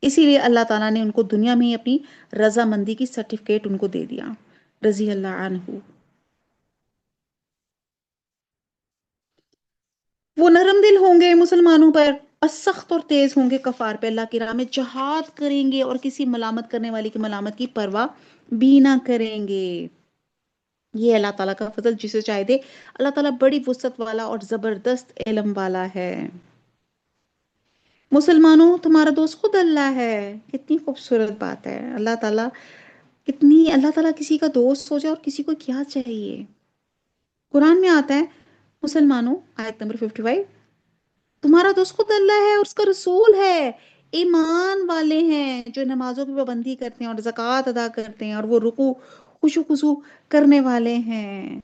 اسی لیے اللہ تعالیٰ نے ان کو دنیا میں ہی اپنی رضامندی کی سرٹیفکیٹ ان کو دے دیا، رضی اللہ عنہ۔ وہ نرم دل ہوں گے مسلمانوں پر، اور سخت اور تیز ہوں گے کفار پہ، اللہ کی راہ میں جہاد کریں گے اور کسی ملامت کرنے والے کی ملامت کی پرواہ بھی نہ کریں گے۔ یہ اللہ تعالیٰ کا فضل جسے چاہے دے۔ اللہ تعالیٰ بڑی وسعت والا اور زبردست علم والا ہے۔ مسلمانوں تمہارا دوست خود اللہ ہے۔ کتنی خوبصورت بات ہے، اللہ تعالیٰ کتنی، اللہ تعالیٰ کسی کا دوست ہو جائے اور کسی کو کیا چاہیے۔ قرآن میں آتا ہے مسلمانوں، آیت نمبر 55، تمہارا دوست خود اللہ ہے اور اس کا رسول ہے، ایمان والے ہیں جو نمازوں کی پابندی کرتے ہیں اور زکوٰۃ ادا کرتے ہیں اور وہ رکوع خشوع خضوع کرنے والے ہیں۔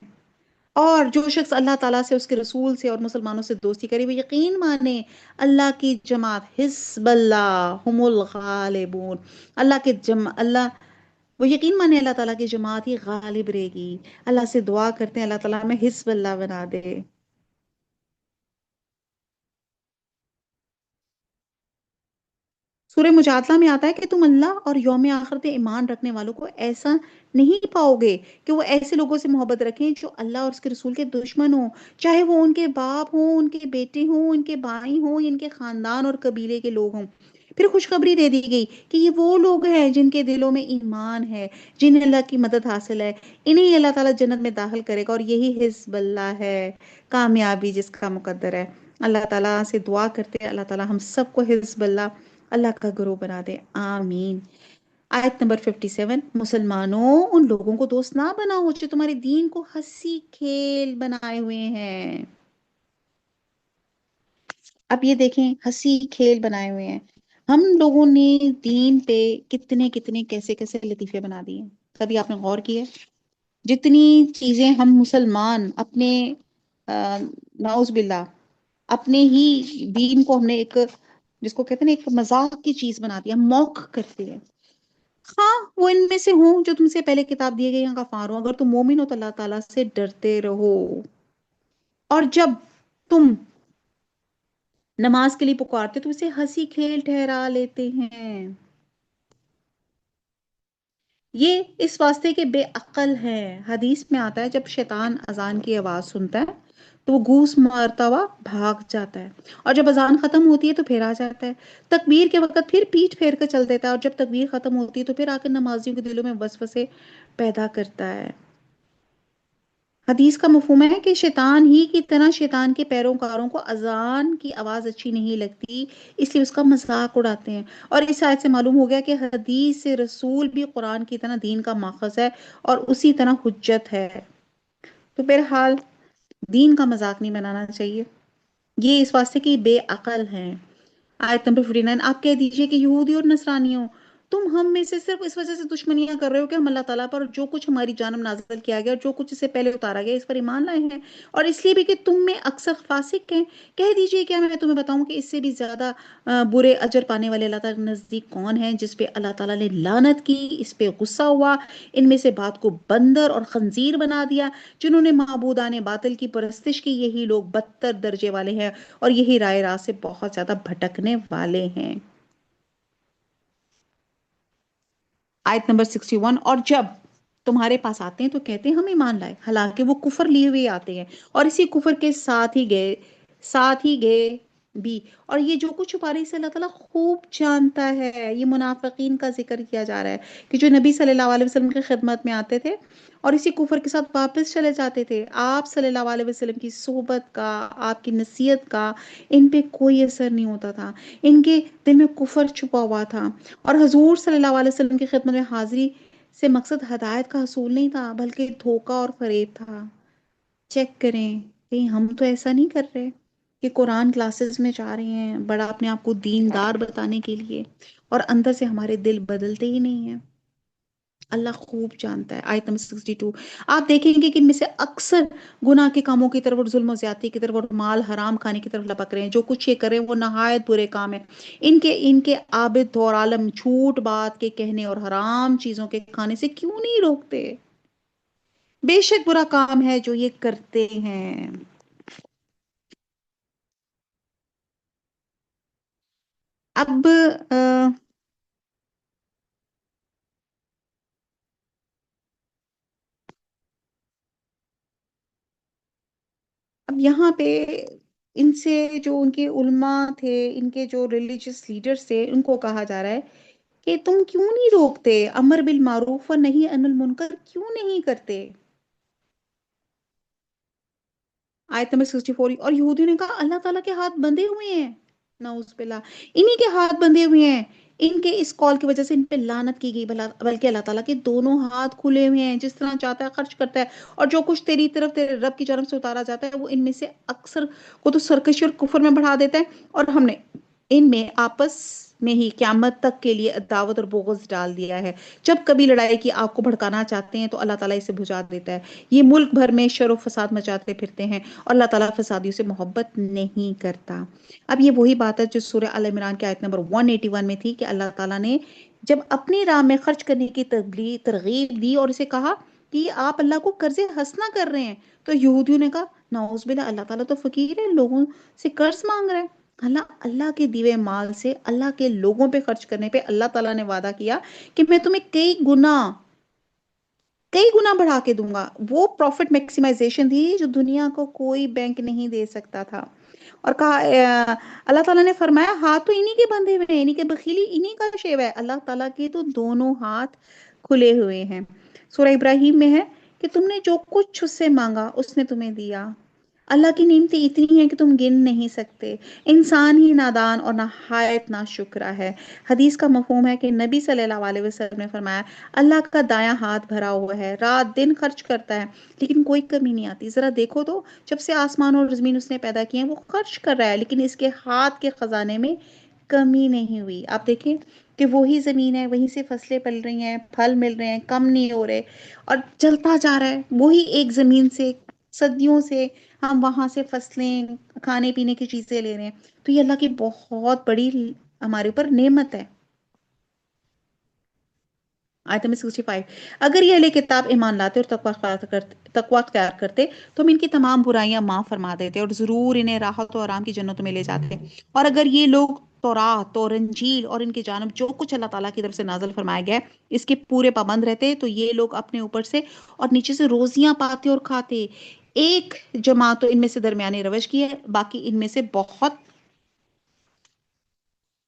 اور جو شخص اللہ تعالیٰ سے، اس کے رسول سے اور مسلمانوں سے دوستی کرے، وہ یقین مانے اللہ کی جماعت حزب اللہ هم الغالبون، اللہ وہ یقین مانے اللہ تعالیٰ کی جماعت ہی غالب رہے گی۔ اللہ سے دعا کرتے ہیں اللہ تعالیٰ ہمیں حزب اللہ بنا دے۔ سورہ مجادلہ میں آتا ہے کہ تم اللہ اور یوم آخرت ایمان رکھنے والوں کو ایسا نہیں پاؤ گے کہ وہ ایسے لوگوں سے محبت رکھیں جو اللہ اور اس کے رسول کے دشمن ہوں، چاہے وہ ان کے باپ ہوں، ان کے بیٹے ہوں، ان کے بھائی ہوں، یا ان کے خاندان اور قبیلے کے لوگ ہوں۔ پھر خوشخبری دے دی گئی کہ یہ وہ لوگ ہیں جن کے دلوں میں ایمان ہے، جنہیں اللہ کی مدد حاصل ہے، انہیں اللہ تعالیٰ جنت میں داخل کرے گا، اور یہی حزب اللہ ہے، کامیابی جس کا مقدر ہے۔ اللہ تعالیٰ سے دعا کرتے ہیں اللہ تعالیٰ ہم سب کو حزب اللہ کا گروہ بنا دے، آمین۔ آیت نمبر 57، مسلمانوں ان لوگوں کو دوست نہ بناؤ جو تمہارے دین کو ہنسی کھیل بنائے ہوئے ہیں۔ اب یہ دیکھیں، ہنسی کھیل بنائے ہوئے ہیں، ہم لوگوں نے دین پہ کتنے کتنے کیسے کیسے لطیفے بنا دیے ہیں۔ کبھی آپ نے غور کیا ہے جتنی چیزیں ہم مسلمان اپنے نعوذ باللہ اپنے ہی دین کو ہم نے ایک، جس کو کہتے ہیں نا، ایک مذاق کی چیز بنا دیا، موک کرتے ہیں۔ ہاں وہ ان میں سے ہوں جو تم سے پہلے کتاب دیے گئے ہیں غفار ہوں، اگر تم مومن ہو تو اللہ تعالیٰ سے ڈرتے رہو، اور جب تم نماز کے لیے پکارتے تو اسے ہنسی کھیل ٹھہرا لیتے ہیں۔ یہ اس واسطے کے بے عقل ہے۔ حدیث میں آتا ہے جب شیطان اذان کی آواز سنتا ہے تو وہ گھوس مارتا ہوا بھاگ جاتا ہے، اور جب اذان ختم ہوتی ہے تو پھر آ جاتا ہے، تکبیر کے وقت پھر پیٹ پھیر کر چل دیتا ہے، اور جب تکبیر ختم ہوتی ہے تو پھر آ کر نمازیوں کے دلوں میں وسوسے پیدا کرتا ہے۔ حدیث کا مفہوم ہے کہ شیطان ہی کی طرح شیطان کے پیروکاروں کو اذان کی آواز اچھی نہیں لگتی، اس لیے اس کا مذاق اڑاتے ہیں۔ اور اس آیت سے معلوم ہو گیا کہ حدیث رسول بھی قرآن کی طرح دین کا ماخذ ہے اور اسی طرح حجت ہے۔ تو بہرحال دین کا مذاق نہیں بنانا چاہیے، یہ اس واسطے کہ بے عقل ہیں۔ آیت نمبر 49، آپ کہہ دیجئے کہ یہودی اور نصرانیوں، تم ہم میں سے صرف اس وجہ سے دشمنیاں کر رہے ہو کہ ہم اللہ تعالیٰ پر جو کچھ ہماری جانب نازل کیا گیا اور جو کچھ اس سے پہلے اتارا گیا اس پر ایمان لائے ہیں، اور اس لیے بھی کہ تم میں اکثر فاسق ہیں۔ کہہ دیجئے کیا میں تمہیں بتاؤں کہ اس سے بھی زیادہ برے اجر پانے والے اللہ تعالیٰ کے نزدیک کون ہیں، جس پہ اللہ تعالیٰ نے لعنت کی، اس پہ غصہ ہوا، ان میں سے بات کو بندر اور خنزیر بنا دیا، جنہوں نے معبودان باطل کی پرستش کی، یہی لوگ بدتر درجے والے ہیں اور یہی رائے راست سے بہت زیادہ بھٹکنے والے ہیں۔ آیت نمبر 61، اور جب تمہارے پاس آتے ہیں تو کہتے ہیں ہم ایمان لائے، حالانکہ وہ کفر لیے ہوئے آتے ہیں، اور اسی کفر کے ساتھ ہی گئے بھی، اور یہ جو کچھ چھپا رہی ہے اسے اللہ تعالیٰ خوب جانتا ہے۔ یہ منافقین کا ذکر کیا جا رہا ہے کہ جو نبی صلی اللہ علیہ وسلم کی خدمت میں آتے تھے اور اسی کفر کے ساتھ واپس چلے جاتے تھے، آپ صلی اللہ علیہ وسلم کی صحبت کا، آپ کی نصیحت کا ان پہ کوئی اثر نہیں ہوتا تھا، ان کے دل میں کفر چھپا ہوا تھا، اور حضور صلی اللہ علیہ وسلم کی خدمت میں حاضری سے مقصد ہدایت کا حصول نہیں تھا بلکہ دھوکہ اور فریب تھا۔ چیک کریں کہیں ہم تو ایسا نہیں کر رہے کہ قرآن کلاسز میں جا رہے ہیں بڑا اپنے آپ کو دیندار بتانے کے لیے، اور اندر سے ہمارے دل بدلتے ہی نہیں ہیں۔ اللہ خوب جانتا ہے۔ آیت نمبر 62، آپ دیکھیں گے کہ ان میں سے اکثر گناہ کے کاموں کی طرف اور ظلم و زیادتی کی طرف اور مال حرام کھانے کی طرف لپک رہے ہیں، جو کچھ یہ کریں وہ نہایت برے کام ہے۔ ان کے عابد اور عالم جھوٹ بات کے کہنے اور حرام چیزوں کے کھانے سے کیوں نہیں روکتے؟ بے شک برا کام ہے جو یہ کرتے ہیں۔ اب اب یہاں پہ ان سے جو ان کے علماء تھے، ان کے جو ریلیجیس لیڈرز تھے، ان کو کہا جا رہا ہے کہ تم کیوں نہیں روکتے، امر بالمعروف اور نہیں عن المنکر کیوں نہیں کرتے؟ آیت نمبر 64، اور یہودیوں نے کہا اللہ تعالیٰ کے ہاتھ بندھے ہوئے ہیں، نعوذ باللہ، انہی کے ہاتھ بندھے ہوئے ہیں، ان کے اس کال کی وجہ سے ان پہ لعنت کی گئی، بلکہ اللہ تعالیٰ کے دونوں ہاتھ کھلے ہوئے ہیں، جس طرح چاہتا ہے خرچ کرتا ہے، اور جو کچھ تیری طرف تیرے رب کی جانب سے اتارا جاتا ہے وہ ان میں سے اکثر کو تو سرکشی اور کفر میں بڑھا دیتا ہے، اور ہم نے ان میں آپس میں ہی قیامت تک کے لیے عداوت اور بغض ڈال دیا ہے، جب کبھی لڑائی کی آگ کو بھڑکانا چاہتے ہیں تو اللہ تعالیٰ اسے بجھا دیتا ہے، یہ ملک بھر میں شر و فساد مچاتے پھرتے ہیں، اور اللہ تعالیٰ فسادیوں سے محبت نہیں کرتا۔ اب یہ وہی بات ہے جو سورہ ال عمران کی آیت نمبر 181 میں تھی، کہ اللہ تعالیٰ نے جب اپنی راہ میں خرچ کرنے کی ترغیب دی اور اسے کہا کہ آپ اللہ کو قرض حسنہ کر رہے ہیں، تو یہودیوں نے کہا نعوذ باللہ، اللہ تعالیٰ تو فقیر ہے، لوگوں سے قرض مانگ رہا ہے۔ اللہ کے دیوے مال سے اللہ کے لوگوں پہ خرچ کرنے پہ اللہ تعالیٰ نے وعدہ کیا کہ میں تمہیں کئی گنا بڑھا کے دوں گا۔ وہ پروفٹ میکسیمائزیشن تھی جو دنیا کو کوئی بینک نہیں دے سکتا تھا۔ اور کہا اللہ تعالیٰ نے فرمایا ہاتھ تو انہی کے بندھے ہوئے ہیں، انہی کے بخیلی انہی کا شیوا ہے، اللہ تعالیٰ کے تو دونوں ہاتھ کھلے ہوئے ہیں۔ سورہ ابراہیم میں ہے کہ تم نے جو کچھ اس سے مانگا اس نے تمہیں دیا۔ اللہ کی نعمتیں اتنی ہیں کہ تم گن نہیں سکتے، انسان ہی نادان اور نہایت ناشکرا ہے۔ حدیث کا مفہوم ہے کہ نبی صلی اللہ علیہ وسلم نے فرمایا اللہ کا دایاں ہاتھ بھرا ہوا ہے، رات دن خرچ کرتا ہے لیکن کوئی کمی نہیں آتی، ذرا دیکھو تو جب سے آسمان اور زمین اس نے پیدا کیے ہیں وہ خرچ کر رہا ہے لیکن اس کے ہاتھ کے خزانے میں کمی نہیں ہوئی۔ آپ دیکھیں کہ وہی زمین ہے، وہیں سے فصلیں پل رہی ہیں، پھل مل رہے ہیں، کم نہیں ہو رہے، اور چلتا جا رہا ہے وہی ایک زمین سے صدیوں سے ہم وہاں سے فصلیں کھانے پینے کی چیزیں لے رہے ہیں، تو یہ اللہ کی بہت بڑی ہمارے اوپر نعمت ہے۔ آیت نمبر 65، اگر یہ اہل کتاب ایمان لاتے اور تقوی اختیار کرتے تو ہم ان کی تمام برائیاں معاف فرما دیتے اور ضرور انہیں راحت و آرام کی جنتوں میں لے جاتے، اور اگر یہ لوگ تورات اور انجیل اور ان کی جانب جو کچھ اللہ تعالیٰ کی طرف سے نازل فرمایا گیا ہے اس کے پورے پابند رہتے تو یہ لوگ اپنے اوپر سے اور نیچے سے روزیاں پاتے اور کھاتے۔ ایک جماعت تو ان میں سے درمیانی روش کی ہے، باقی ان میں سے بہت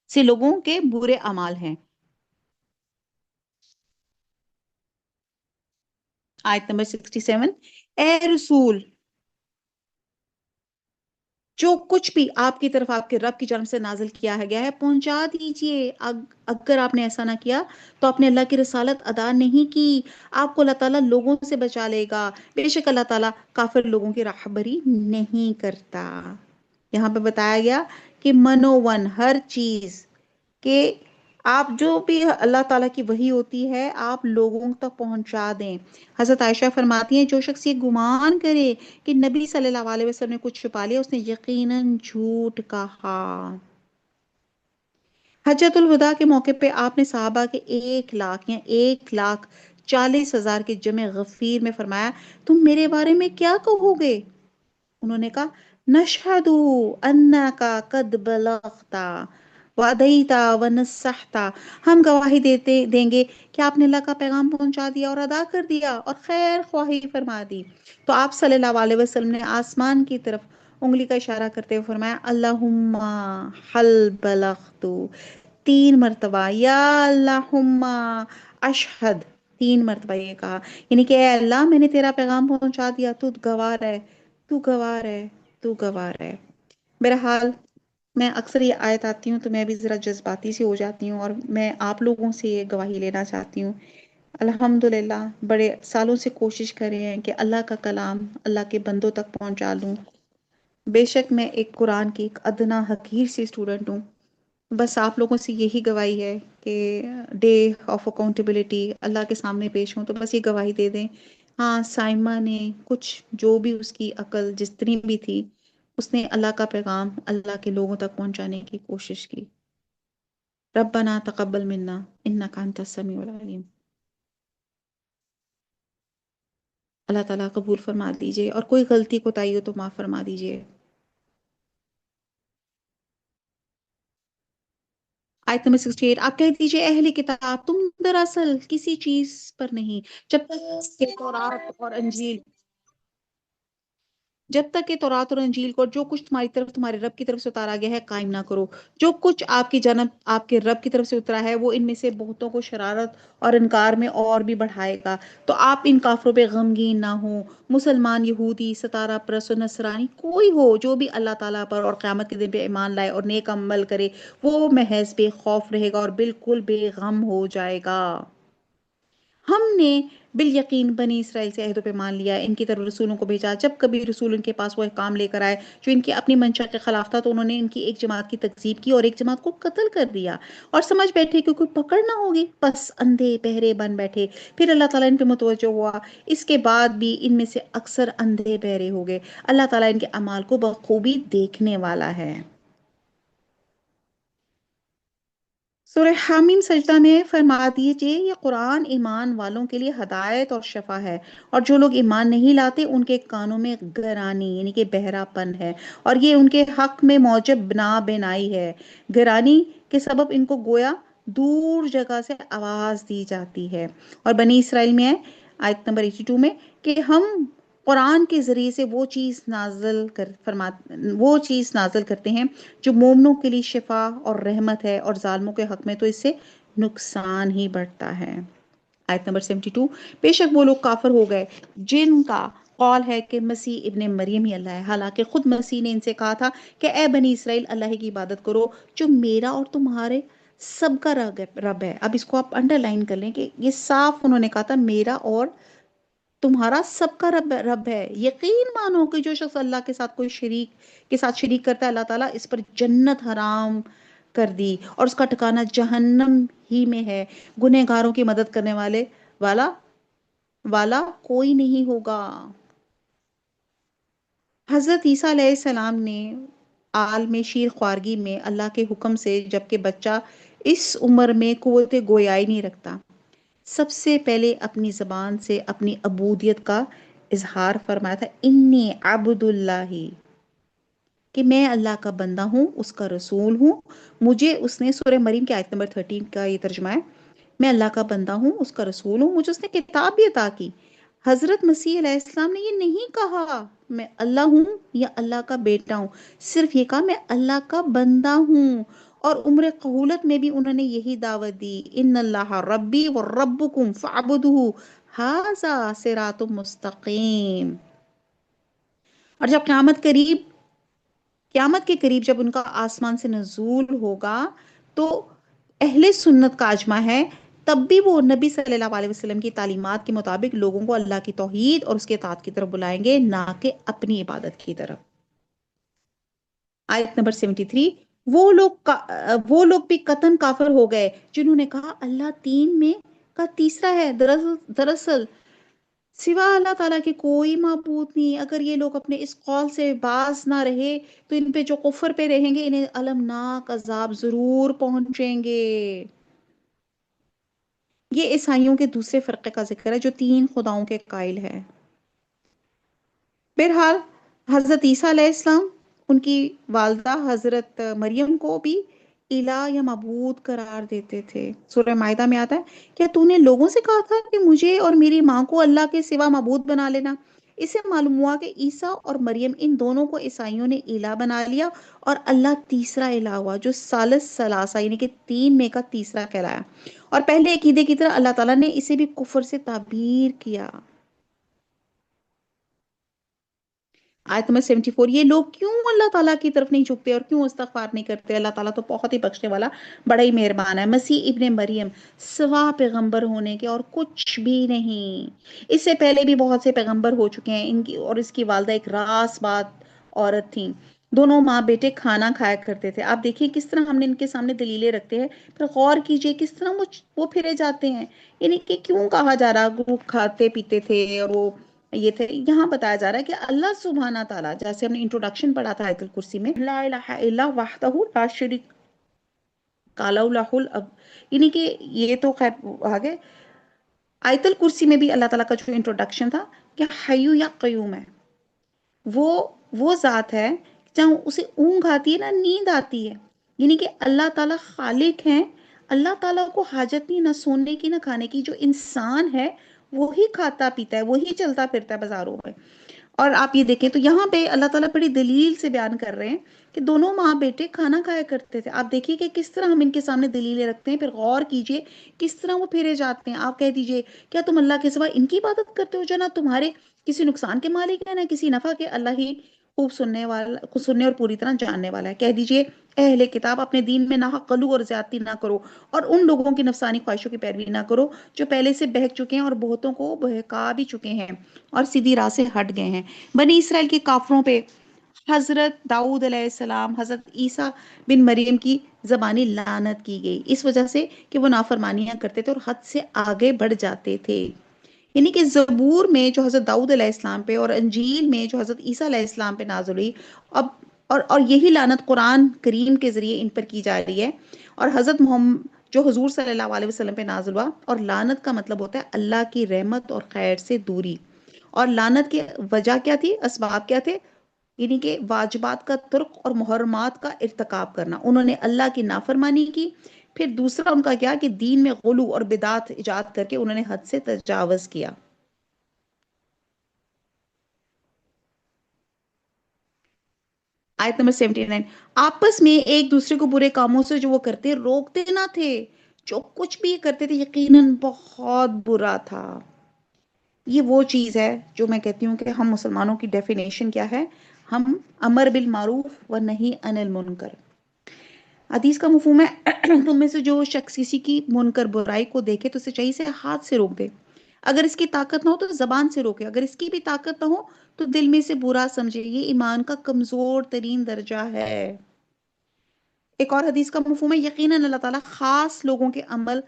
سے لوگوں کے برے اعمال ہیں۔ آیت نمبر 67، اے رسول جو کچھ بھی آپ کی طرف آپ کے رب کی جانب سے نازل کیا ہے گیا ہے پہنچا دیجئے، اگر آپ نے ایسا نہ کیا تو آپ نے اللہ کی رسالت ادا نہیں کی، آپ کو اللہ تعالیٰ لوگوں سے بچا لے گا، بے شک اللہ تعالیٰ کافر لوگوں کی راہبری نہیں کرتا۔ یہاں پہ بتایا گیا کہ منوون ہر چیز کہ آپ جو بھی اللہ تعالیٰ کی وحی ہوتی ہے آپ لوگوں تک پہنچا دیں۔ حضرت عائشہ فرماتی ہیں جو شخص یہ گمان کرے کہ نبی صلی اللہ علیہ وسلم نے کچھ چھپا لیا اس نے یقیناً جھوٹ کہا۔ حجۃ الوداع کے موقع پہ آپ نے صحابہ کے 1,40,000 کے جمع غفیر میں فرمایا تم میرے بارے میں کیا کہو گے؟ انہوں نے کہا نشہدو انکا قد بلغتا وادیتا ونصحتا، ہم گواہی دیں گے کہ آپ نے اللہ کا پیغام پہنچا دیا اور ادا کر دیا اور خیر خواہی فرما دی۔ تو آپ صلی اللہ علیہ وسلم نے آسمان کی طرف انگلی کا اشارہ کرتے ہوئے فرمایا اللہم حل بلغتو، 3 مرتبہ، یا اللہم اشہد، 3 مرتبہ یہ کہا، یعنی کہ اے اللہ میں نے تیرا پیغام پہنچا دیا، تو گواہ ہے، تو گواہ ہے، تو گواہ ہے۔ بہرحال میں اکثر یہ آیت آتی ہوں تو میں بھی ذرا جذباتی سی ہو جاتی ہوں اور میں آپ لوگوں سے یہ گواہی لینا چاہتی ہوں۔ الحمدللہ بڑے سالوں سے کوشش کر رہے ہیں کہ اللہ کا کلام اللہ کے بندوں تک پہنچا لوں۔ بے شک میں ایک قرآن کی ایک ادنا حقیر سی اسٹوڈنٹ ہوں، بس آپ لوگوں سے یہی گواہی ہے کہ ڈے آف اکاؤنٹیبلٹی اللہ کے سامنے پیش ہوں تو بس یہ گواہی دے دیں ہاں سائمہ نے کچھ جو بھی اس کی عقل جتنی بھی تھی اس نے اللہ کا پیغام اللہ کے لوگوں تک پہنچانے کی کوشش کی۔ ربنا تقبل منا انک انت السمیع العلیم۔ اللہ تعالیٰ قبول فرما دیجئے اور کوئی غلطی کوتاہی ہو تو معاف فرما دیجئے۔ آیت نمبر 68، آپ کہہ دیجئے اہل کتاب تم دراصل کسی چیز پر نہیں جب تک کہ تورات اور انجیل جب تک کہ تورات اور انجیل کو جو کچھ تمہاری طرف تمہارے رب کی طرف سے اتارا گیا ہے قائم نہ کرو۔ جو کچھ آپ کی جنب آپ کے رب کی طرف سے اترا ہے وہ ان میں سے بہتوں کو شرارت اور انکار میں اور بھی بڑھائے گا۔ تو آپ ان کافروں پہ غمگین نہ ہو۔ مسلمان، یہودی، ستارہ پرست و نصرانی کوئی ہو جو بھی اللہ تعالیٰ پر اور قیامت کے دن پہ ایمان لائے اور نیک عمل کرے، وہ محض بے خوف رہے گا اور بالکل بے غم ہو جائے گا۔ ہم نے بالیقین بنی اسرائیل سے عہد و پیمان لیا، ان کی طرف رسولوں کو بھیجا۔ جب کبھی رسول ان کے پاس وہ احکام لے کر آئے جو ان کی اپنی منشا کے خلاف تھا، تو انہوں نے ان کی ایک جماعت کی تکذیب کی اور ایک جماعت کو قتل کر دیا، اور سمجھ بیٹھے کہ کوئی پکڑ نہ ہوگی، بس اندھے بہرے بن بیٹھے۔ پھر اللہ تعالیٰ ان پہ متوجہ ہوا، اس کے بعد بھی ان میں سے اکثر اندھے بہرے ہو گئے۔ اللہ تعالیٰ ان کے اعمال کو بخوبی دیکھنے والا ہے۔ سورہ حامیم سجدہ میں فرما دیجئے یہ قرآن ایمان والوں کے لیے ہدایت اور شفا ہے، اور جو لوگ ایمان نہیں لاتے ان کے کانوں میں گرانی یعنی کہ بہرا پن ہے، اور یہ ان کے حق میں موجب نابینائی ہے۔ گرانی کے سبب ان کو گویا دور جگہ سے آواز دی جاتی ہے۔ اور بنی اسرائیل میں ہے آیت نمبر 82 میں کہ ہم قرآن کے ذریعے سے وہ چیز نازل کرتے ہیں جو مومنوں کے لیے شفا اور رحمت ہے، اور ظالموں کے حق میں تو اس سے نقصان ہی بڑھتا ہے۔ آیت نمبر 72، بے شک وہ لوگ کافر ہو گئے جن کا قول ہے کہ مسیح ابن مریم ہی اللہ ہے، حالانکہ خود مسیح نے ان سے کہا تھا کہ اے بنی اسرائیل اللہ کی عبادت کرو جو میرا اور تمہارے سب کا رب ہے۔ اب اس کو آپ انڈر لائن کر لیں کہ یہ صاف انہوں نے کہا تھا میرا اور تمہارا سب کا رب ہے۔ یقین مانو کہ جو شخص اللہ کے ساتھ شریک کرتا ہے، اللہ تعالیٰ اس پر جنت حرام کر دی اور اس کا ٹھکانہ جہنم ہی میں ہے۔ گنہگاروں کی مدد کرنے والا والا کوئی نہیں ہوگا۔ حضرت عیسیٰ علیہ السلام نے عالم شیر خوارگی میں اللہ کے حکم سے، جبکہ بچہ اس عمر میں قوت گویائی نہیں رکھتا، سب سے پہلے اپنی زبان سے اپنی عبودیت کا اظہار فرمایا تھا، انی عبد اللہ، کہ میں اللہ کا بندہ ہوں، اس کا رسول ہوں۔ مجھے اس نے سورہ مریم کی آیت نمبر 13 کا یہ ترجمہ ہے، میں اللہ کا بندہ ہوں، اس کا رسول ہوں، مجھے اس نے کتاب بھی عطا کی۔ حضرت مسیح علیہ السلام نے یہ نہیں کہا میں اللہ ہوں یا اللہ کا بیٹا ہوں، صرف یہ کہا میں اللہ کا بندہ ہوں۔ اور عمر قہولت میں بھی انہوں نے یہی دعوت دی، ان اللہ ربی و ربکم فاعبدوہ ھذا صراط مستقیم۔ اور جب قیامت کے قریب جب ان کا آسمان سے نزول ہوگا تو اہل سنت کا اجماع ہے، تب بھی وہ نبی صلی اللہ علیہ وسلم کی تعلیمات کے مطابق لوگوں کو اللہ کی توحید اور اس کے اطاعت کی طرف بلائیں گے، نہ کہ اپنی عبادت کی طرف۔ آیت نمبر 73، وہ لوگ بھی قطعاً کافر ہو گئے جنہوں نے کہا اللہ تین میں کا تیسرا ہے، دراصل سوا اللہ تعالیٰ کے کوئی معبود نہیں۔ اگر یہ لوگ اپنے اس قول سے باز نہ رہے تو ان پہ جو کفر پہ رہیں گے انہیں المناک عذاب ضرور پہنچیں گے۔ یہ عیسائیوں کے دوسرے فرقے کا ذکر ہے جو تین خداؤں کے قائل ہے۔ بہرحال حضرت عیسیٰ علیہ السلام ان کی والدہ حضرت مریم کو بھی الہ یا معبود قرار دیتے تھے۔ سورہ مائدہ میں آتا ہے کیا تو نے لوگوں سے کہا تھا کہ مجھے اور میری ماں کو اللہ کے سوا معبود بنا لینا؟ اس سے معلوم ہوا کہ عیسیٰ اور مریم ان دونوں کو عیسائیوں نے الہ بنا لیا، اور اللہ تیسرا الہ ہوا جو ثالث ثلاثہ یعنی کہ تین میں کا تیسرا کہلایا، اور پہلے عقیدے کی طرح اللہ تعالیٰ نے اسے بھی کفر سے تعبیر کیا۔ آیت نمبر 74، یہ لوگ کیوں اللہ تعالیٰ کی طرف نہیں جھکتے اور کیوں استغفار نہیں کرتے؟ اللہ تعالیٰ تو بہت ہی بخشنے والا، بڑا ہی مہربان ہے۔ مسیح ابن مریم سوا پیغمبر ہونے کے اور کچھ بھی نہیں، اس سے پہلے بھی بہت سے پیغمبر ہو چکے ہیں، ان کی اور اس کی والدہ ایک راست بات عورت تھیں، دونوں ماں بیٹے کھانا کھایا کرتے تھے۔ آپ دیکھیں کس طرح ہم نے ان کے سامنے دلیلیں رکھتے ہیں، پھر غور کیجئے کس طرح وہ پھرے جاتے ہیں، یعنی کہ کیوں کہا جا رہا وہ کھاتے پیتے تھے اور وہ یہ تھے۔ یہاں بتایا جا رہا ہے کہ اللہ سبحانہ تعالیٰ، جیسے ہم نے انٹروڈکشن پڑھا تھا آیت الکرسی میں، لا الہ الا وحدہ لا شریک لہ یعنی کہ یہ تو خیر آگے آیت الکرسی میں بھی اللہ تعالیٰ کا جو انٹروڈکشن تھا کہ حیو یا قیوم ہے، وہ ذات ہے جہاں اسے اونگ آتی ہے نہ نیند آتی ہے، یعنی کہ اللہ تعالیٰ خالق ہیں، اللہ تعالیٰ کو حاجت نہیں نہ سونے کی نہ کھانے کی۔ جو انسان ہے وہی کھاتا پیتا ہے، وہی چلتا پھرتا ہے بازاروں میں، اور آپ یہ دیکھیں تو یہاں پہ اللہ تعالیٰ بڑی دلیل سے بیان کر رہے ہیں کہ دونوں ماں بیٹے کھانا کھایا کرتے تھے. آپ دیکھیے کہ کس طرح ہم ان کے سامنے دلیلیں رکھتے ہیں، پھر غور کیجئے کس طرح وہ پھیرے جاتے ہیں. آپ کہہ دیجئے کیا تم اللہ کے سوا ان کی عبادت کرتے ہو جو نہ تمہارے کسی نقصان کے مالک ہے نہ کسی نفع کے؟ اللہ ہی خوب سننے والا، خوب سننے اور پوری طرح جاننے والا ہے. کہہ دیجئے اے اہل کتاب، اپنے دین میں ناحق غلو اور زیادتی نہ کرو، اور ان لوگوں کی نفسانی خواہشوں کی پیروی نہ کرو جو پہلے سے بہک چکے ہیں اور بہتوں کو بہکا بھی چکے ہیں اور سیدھی راہ سے ہٹ گئے ہیں. بنی اسرائیل کے کافروں پہ حضرت داؤد علیہ السلام، حضرت عیسیٰ بن مریم کی زبانی لعنت کی گئی اس وجہ سے کہ وہ نافرمانیاں کرتے تھے اور حد سے آگے بڑھ جاتے تھے. یعنی کہ زبور میں جو حضرت داؤد علیہ السلام پہ اور انجیل میں جو حضرت عیسیٰ علیہ السلام پہ نازل ہوئی، اب اور یہی لعنت قرآن کریم کے ذریعے ان پر کی جا رہی ہے. اور حضرت محمد جو حضور صلی اللہ علیہ وسلم پہ نازل ہوا، اور لعنت کا مطلب ہوتا ہے اللہ کی رحمت اور خیر سے دوری. اور لعنت کی وجہ کیا تھی، اسباب کیا تھے؟ یعنی کہ واجبات کا ترک اور محرمات کا ارتکاب کرنا. انہوں نے اللہ کی نافرمانی کی. پھر دوسرا ان کا کیا کہ دین میں غلو اور بدعت ایجاد کر کے انہوں نے حد سے تجاوز کیا. آیت نمبر 79، آپس میں ایک دوسرے کو برے کاموں سے جو وہ کرتے روکتے نہ تھے. جو کچھ بھی کرتے تھے یقیناً بہت برا تھا. یہ وہ چیز ہے جو میں کہتی ہوں کہ ہم مسلمانوں کی ڈیفینیشن کیا ہے؟ ہم امر بالمعروف و نہی عن المنکر. حدیث کا مفہوم ہے تم میں سے جو شخص کسی کی منکر برائی کو دیکھے تو اسے چاہیے سے ہاتھ سے روک دے. اگر اس کی طاقت نہ ہو تو زبان سے روکے. اگر اس کی بھی طاقت نہ ہو تو دل میں سے برا سمجھے. یہ ایمان کا کمزور ترین درجہ ہے. ایک اور حدیث کا مفہوم ہے یقیناً اللہ تعالیٰ خاص لوگوں کے عمل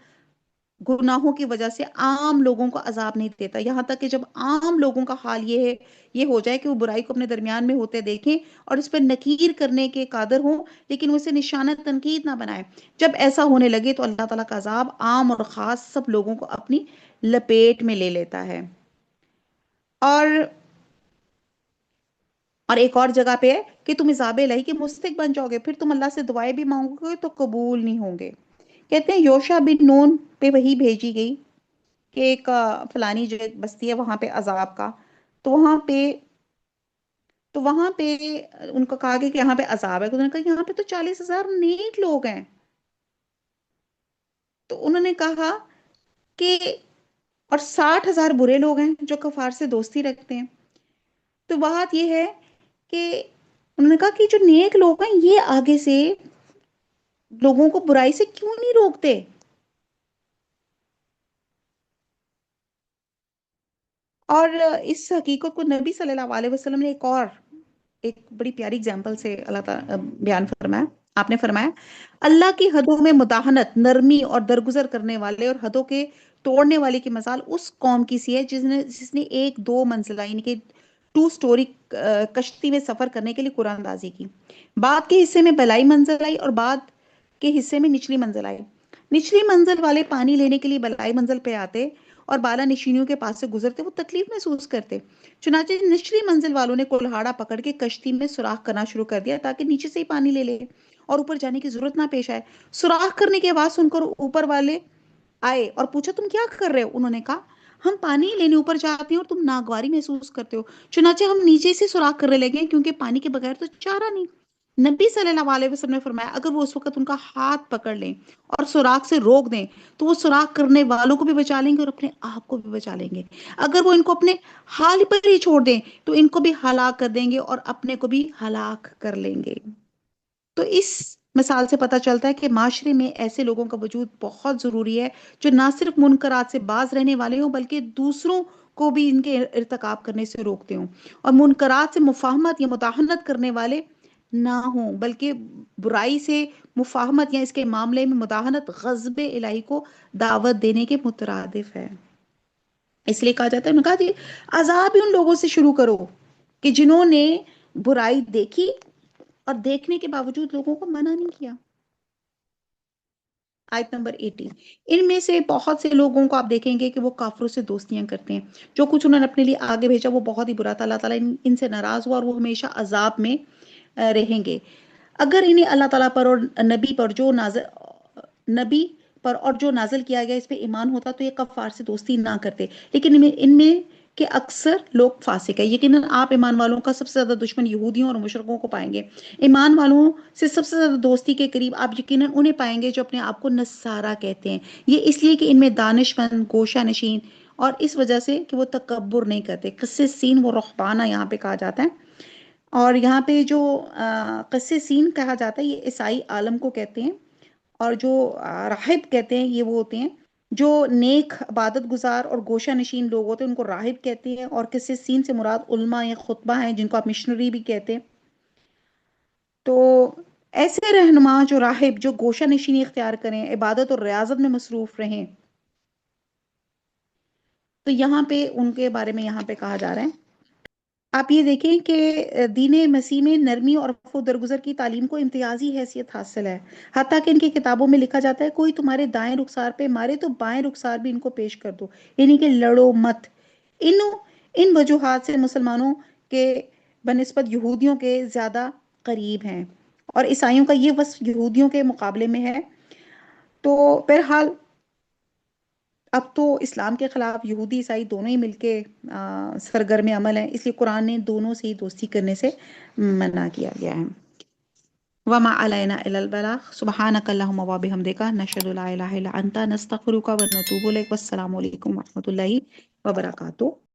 گناہوں کی وجہ سے عام لوگوں کو عذاب نہیں دیتا، یہاں تک کہ جب عام لوگوں کا حال یہ ہو جائے کہ وہ برائی کو اپنے درمیان میں ہوتے دیکھیں اور اس پر نکیر کرنے کے قادر ہوں لیکن اسے نشانہ تنقید نہ بنائے. جب ایسا ہونے لگے تو اللہ تعالیٰ کا عذاب عام اور خاص سب لوگوں کو اپنی لپیٹ میں لے لیتا ہے. اور اور ایک اور جگہ پہ ہے کہ تم عذاب الہی کے مستحق بن جاؤ گے، پھر تم اللہ سے دعائیں بھی مانگو گے تو قبول نہیں ہوں گے. کہتے ہیں یوشع بن نون پہ وہی بھیجی گئی کہ ایک فلانی جو ایک بستی ہے وہاں پہ عذاب کا، تو وہاں پہ ان کو کہا گیا کہ یہاں پہ عذاب ہے. تو انہوں نے کہا یہاں پہ تو 40,000 نیک لوگ ہیں. تو انہوں نے کہا کہ اور 60,000 برے لوگ ہیں جو کفار سے دوستی رکھتے ہیں. تو بات یہ ہے کہ انہوں نے کہا کہ جو نیک لوگ ہیں یہ آگے سے لوگوں کو برائی سے کیوں نہیں روکتے؟ اور اس حقیقت کو نبی صلی اللہ علیہ وسلم نے ایک بڑی پیاری اگزامپل سے اللہ تعالیٰ بیان فرمایا. آپ نے فرمایا اللہ کی حدوں میں مداحنت، نرمی اور درگزر کرنے والے اور حدوں کے توڑنے والے کی مثال اس قوم کی سی ہے جس نے ایک دو منزلہ یعنی کہ 2 سٹوری کشتی میں سفر کرنے کے لیے قرآن اندازی کی. بعد کے حصے میں بلائی منزل آئی اور بعد کے حصے میں نچلی منزل آئی. نچلی منزل والے پانی لینے کے لیے بلائی منزل پہ آتے اور بالا نشینیوں کے پاس سے گزرتے وہ تکلیف محسوس کرتے. چنانچہ نچلی منزل والوں نے کولہاڑا پکڑ کے کشتی میں سوراخ کرنا شروع کر دیا تاکہ نیچے سے ہی پانی لے لے اور اوپر جانے کی ضرورت نہ پیش آئے. سوراخ کرنے کی آواز سن کر اوپر والے آئے اور پوچھا تم کیا کر رہے ہو؟ انہوں نے کہا ہم پانی لینے اوپر جاتے ہیں اور تم ناگواری محسوس کرتے ہو. چنانچہ ہم نیچے سے سوراخ کرنے لگے کیونکہ پانی کے بغیر تو چارہ نہیں. نبی صلی اللہ علیہ وسلم نے فرمایا اگر وہ اس وقت ان کا ہاتھ پکڑ لیں اور سوراخ سے روک دیں تو وہ سوراخ کرنے والوں کو بھی بچا لیں گے اور اپنے آپ کو بھی بچا لیں گے. اگر وہ ان کو اپنے حال پر ہی چھوڑ دیں تو ان کو بھی ہلاک کر دیں گے اور اپنے کو بھی ہلاک کر لیں گے. تو اس مثال سے پتہ چلتا ہے کہ معاشرے میں ایسے لوگوں کا وجود بہت ضروری ہے جو نہ صرف منکرات سے باز رہنے والے ہوں بلکہ دوسروں کو بھی ان کے ارتکاب کرنے سے روکتے ہوں، اور منکرات سے مفاہمت یا مداحنت کرنے والے نہ ہوں بلکہ برائی سے مفاہمت یا اس کے معاملے میں مداحنت غضب الہی کو دعوت دینے کے مترادف ہے. اس لیے کہا جاتا ہے، انہوں نے کہا کہ عذاب ہی ان لوگوں سے شروع کرو کہ جنہوں نے برائی دیکھی اور دیکھنے کے باوجود لوگوں کو منع نہیں کیا. آیت نمبر 80، ان میں سے بہت سے لوگوں کو آپ دیکھیں گے کہ وہ کافروں سے دوستیاں کرتے ہیں. جو کچھ انہوں نے اپنے لیے آگے بھیجا وہ بہت ہی برا تھا. اللہ تعالیٰ ان سے ناراض ہوا اور وہ ہمیشہ عذاب میں رہیں گے. اگر انہیں اللہ تعالیٰ پر اور نبی پر اور جو نازل کیا گیا اس پہ ایمان ہوتا تو یہ کفار سے دوستی نہ کرتے. لیکن ان میں کہ اکثر لوگ فاسق ہیں. یقیناً آپ ایمان والوں کا سب سے زیادہ دشمن یہودیوں اور مشرکوں کو پائیں گے. ایمان والوں سے سب سے زیادہ دوستی کے قریب آپ یقیناً انہیں پائیں گے جو اپنے آپ کو نصارہ کہتے ہیں. یہ اس لیے کہ ان میں دانش مند، گوشہ نشین، اور اس وجہ سے کہ وہ تکبر نہیں کرتے. قصے سین وہ رہبانہ یہاں پہ کہا جاتا ہے. اور یہاں پہ جو قصے سین کہا جاتا ہے یہ عیسائی عالم کو کہتے ہیں. اور جو راہب کہتے ہیں یہ وہ ہوتے ہیں جو نیک عبادت گزار اور گوشہ نشین لوگ ہوتے ہیں، ان کو راہب کہتے ہیں. اور قصے سین سے مراد علماء یا خطبہ ہیں جن کو آپ مشنری بھی کہتے ہیں. تو ایسے رہنما جو راہب جو گوشہ نشینی اختیار کریں، عبادت اور ریاضت میں مصروف رہیں، تو یہاں پہ ان کے بارے میں یہاں پہ کہا جا رہا ہے. آپ یہ دیکھیں کہ دین مسیح میں نرمی اور عفو و درگزر کی تعلیم کو امتیازی حیثیت حاصل ہے. حتیٰ کہ ان کی کتابوں میں لکھا جاتا ہے کوئی تمہارے دائیں رخسار پہ مارے تو بائیں رخسار بھی ان کو پیش کر دو، یعنی کہ لڑو مت. ان ان وجوہات سے مسلمانوں کے بنسبت یہودیوں کے زیادہ قریب ہیں، اور عیسائیوں کا یہ وصف یہودیوں کے مقابلے میں ہے. تو بہرحال اب تو اسلام کے خلاف یہودی عیسائی دونوں ہی مل کے سرگرم عمل ہیں، اس لیے قرآن نے دونوں سے ہی دوستی کرنے سے منع کیا گیا ہے. وما علینا الا البلاغ سبحانک اللہم و بحمدک نشہد لا الہ الا انت نستغفرک و نتوب الیک. والسلام علیکم ورحمۃ اللہ وبرکاتہ.